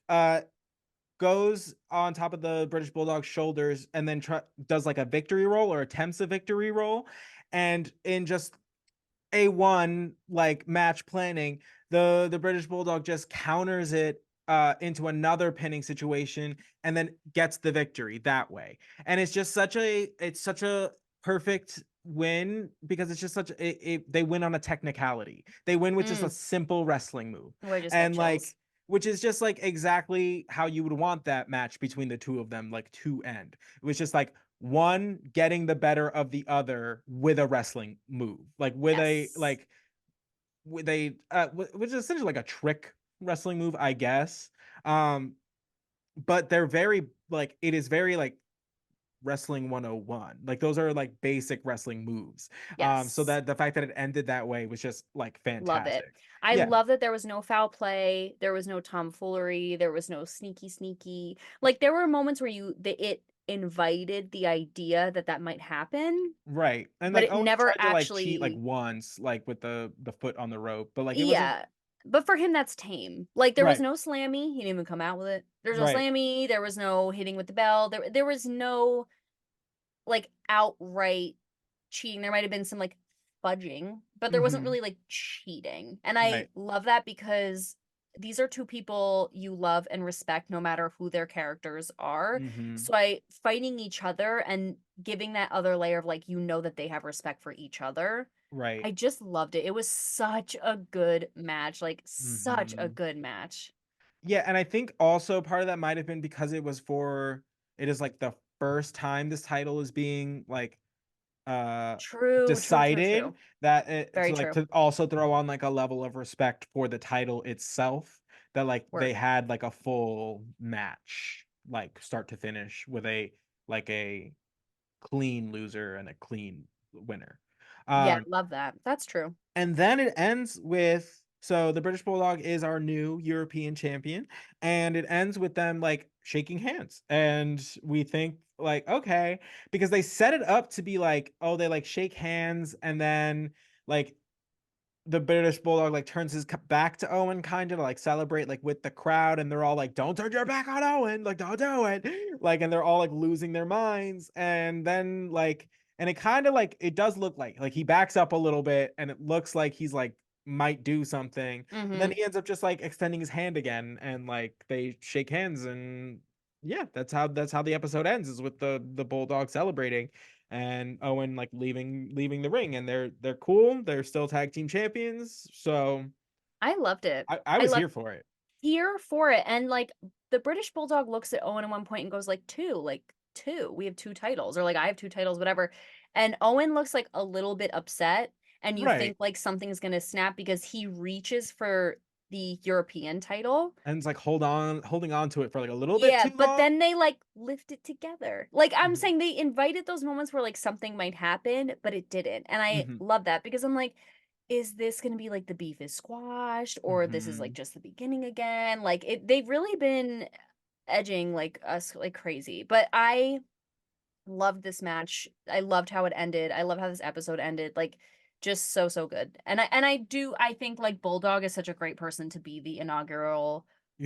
goes on top of the British Bulldog's shoulders and then does like a victory roll or attempts a victory roll. And in just A1 like match planning, the British Bulldog just counters it into another pinning situation and then gets the victory that way. And it's such a perfect win because it's just they win on a technicality. They win with just a Mm, simple wrestling move. I just got And chills. like which is just like exactly how you would want that match between the two of them like to end. It was just like one getting the better of the other with a wrestling move, like Yes. with a which is essentially like a trick wrestling move, I guess. Um, but they're very like it is very like wrestling 101. Like those are like basic wrestling moves. So Yes. that the fact that it ended that way was just like Love it. fantastic. I Yeah, love that there was no foul play, there was no tomfoolery, there was no sneaky. Like, there were moments where it invited the idea that that might happen, right. And but like it Owen never tried to like cheat like actually. once, like with the foot on the rope, but like it wasn't Yeah. But for him, that's tame. Like, there was right, no slammy, he didn't even come out with it. There's no right. slammy, there was no hitting with the bell, there was no, like, outright cheating. There might have been some, like, fudging, but there wasn't Hmm. really, like, cheating, and I Right. love that because these are 2 people you love and respect no matter who their characters are, Hmm. so I fighting each other and giving that other layer of, like, you know that they have respect for each other. Right. I just loved it. It was such a good match, like, such a Hmm. good match. Yeah, and I think also part of that might have been because it is like the first time this title is being like uh decided True. that it Very to like true. to also throw on like a level of respect for the title itself that like they Word. had like a full match like start to finish with a clean loser and a clean winner. Yeah, Um love that. That's true. And then it ends with so the British Bulldog is our new European champion, and it ends with them like shaking hands. And we think like, okay, because they set it up to be like, oh, they like shake hands, and then like the British Bulldog like turns his back to Owen kind of to like celebrate like with the crowd, and they're all like, "Don't turn your back on Owen, like don't do it," like, and they're all like losing their minds, and then like, and it kind of like it does look like he backs up a little bit, and it looks like he's like might do something, but then Mhm. he ends up just like extending his hand again, and like they shake hands, and yeah, that's how the episode ends is with the Bulldog celebrating and Owen like leaving the ring, and they're cool. They're still tag team champions. So I loved it. I I was loved here for it. here for it, and, like, the British Bulldog looks at Owen at one point and goes, like, 2, like, 2, we have 2 titles, or, like, I have 2 titles, whatever, and Owen looks, like, a little bit upset, and you Right. think, like, something's gonna snap because he reaches for the European title. And it's like holding on to it for like a little bit Yeah, too but long. then they, like, lift it together. Like, I'm Mhm. saying they invited those moments where, like, something might happen, but it didn't, and I Mhm. love that because I'm like, "Is this gonna be, like, the beef is squashed, or this is, like, Mhm. just the beginning again?" Like, they've really been edging, like, us like crazy, but I loved this match. I loved how it ended. I love how this episode ended, like, just so, so good, and I think, like, Bulldog is such a great person to be the inaugural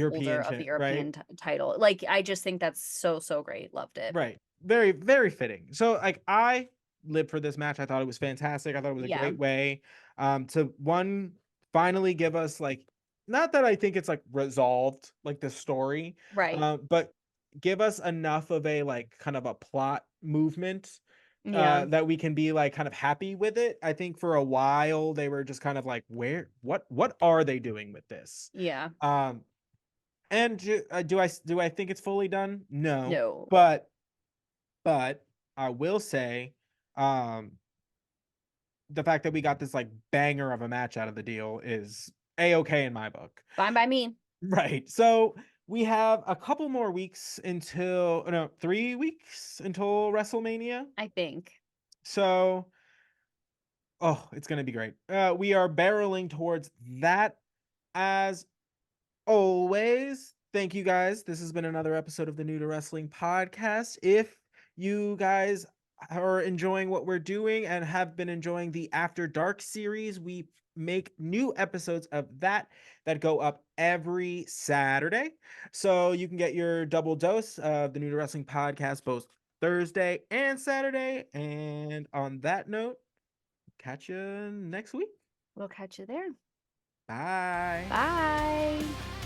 holder European of the champ, right? European title. Like, I just think that's so, so great. Loved it. Right. Very, very fitting. So like I lived for this match. I thought it was fantastic. I thought it was a Yeah, great way to one finally give us like not that I think it's like resolved like the story, right. but give us enough of a like kind of a plot movement Yeah, that we can be like kind of happy with it. I think for a while they were just kind of like where what are they doing with this? yeah. Um and do I think it's fully done? No. No. But but I will say, um, the fact that we got this like banger of a match out of the deal is a-okay in my book. Fine by me, Right. So we have a couple more weeks until no, 3 weeks until WrestleMania. I think. So oh, it's gonna be great. We are barreling towards that as always. Thank you guys. This has been another episode of the New to Wrestling podcast. If you guys are enjoying what we're doing and have been enjoying the After Dark series, we make new episodes of that go up every Saturday. So you can get your double dose of the New to Wrestling podcast both Thursday and Saturday. And on that note, catch you next week. We'll catch you there. Bye. Bye.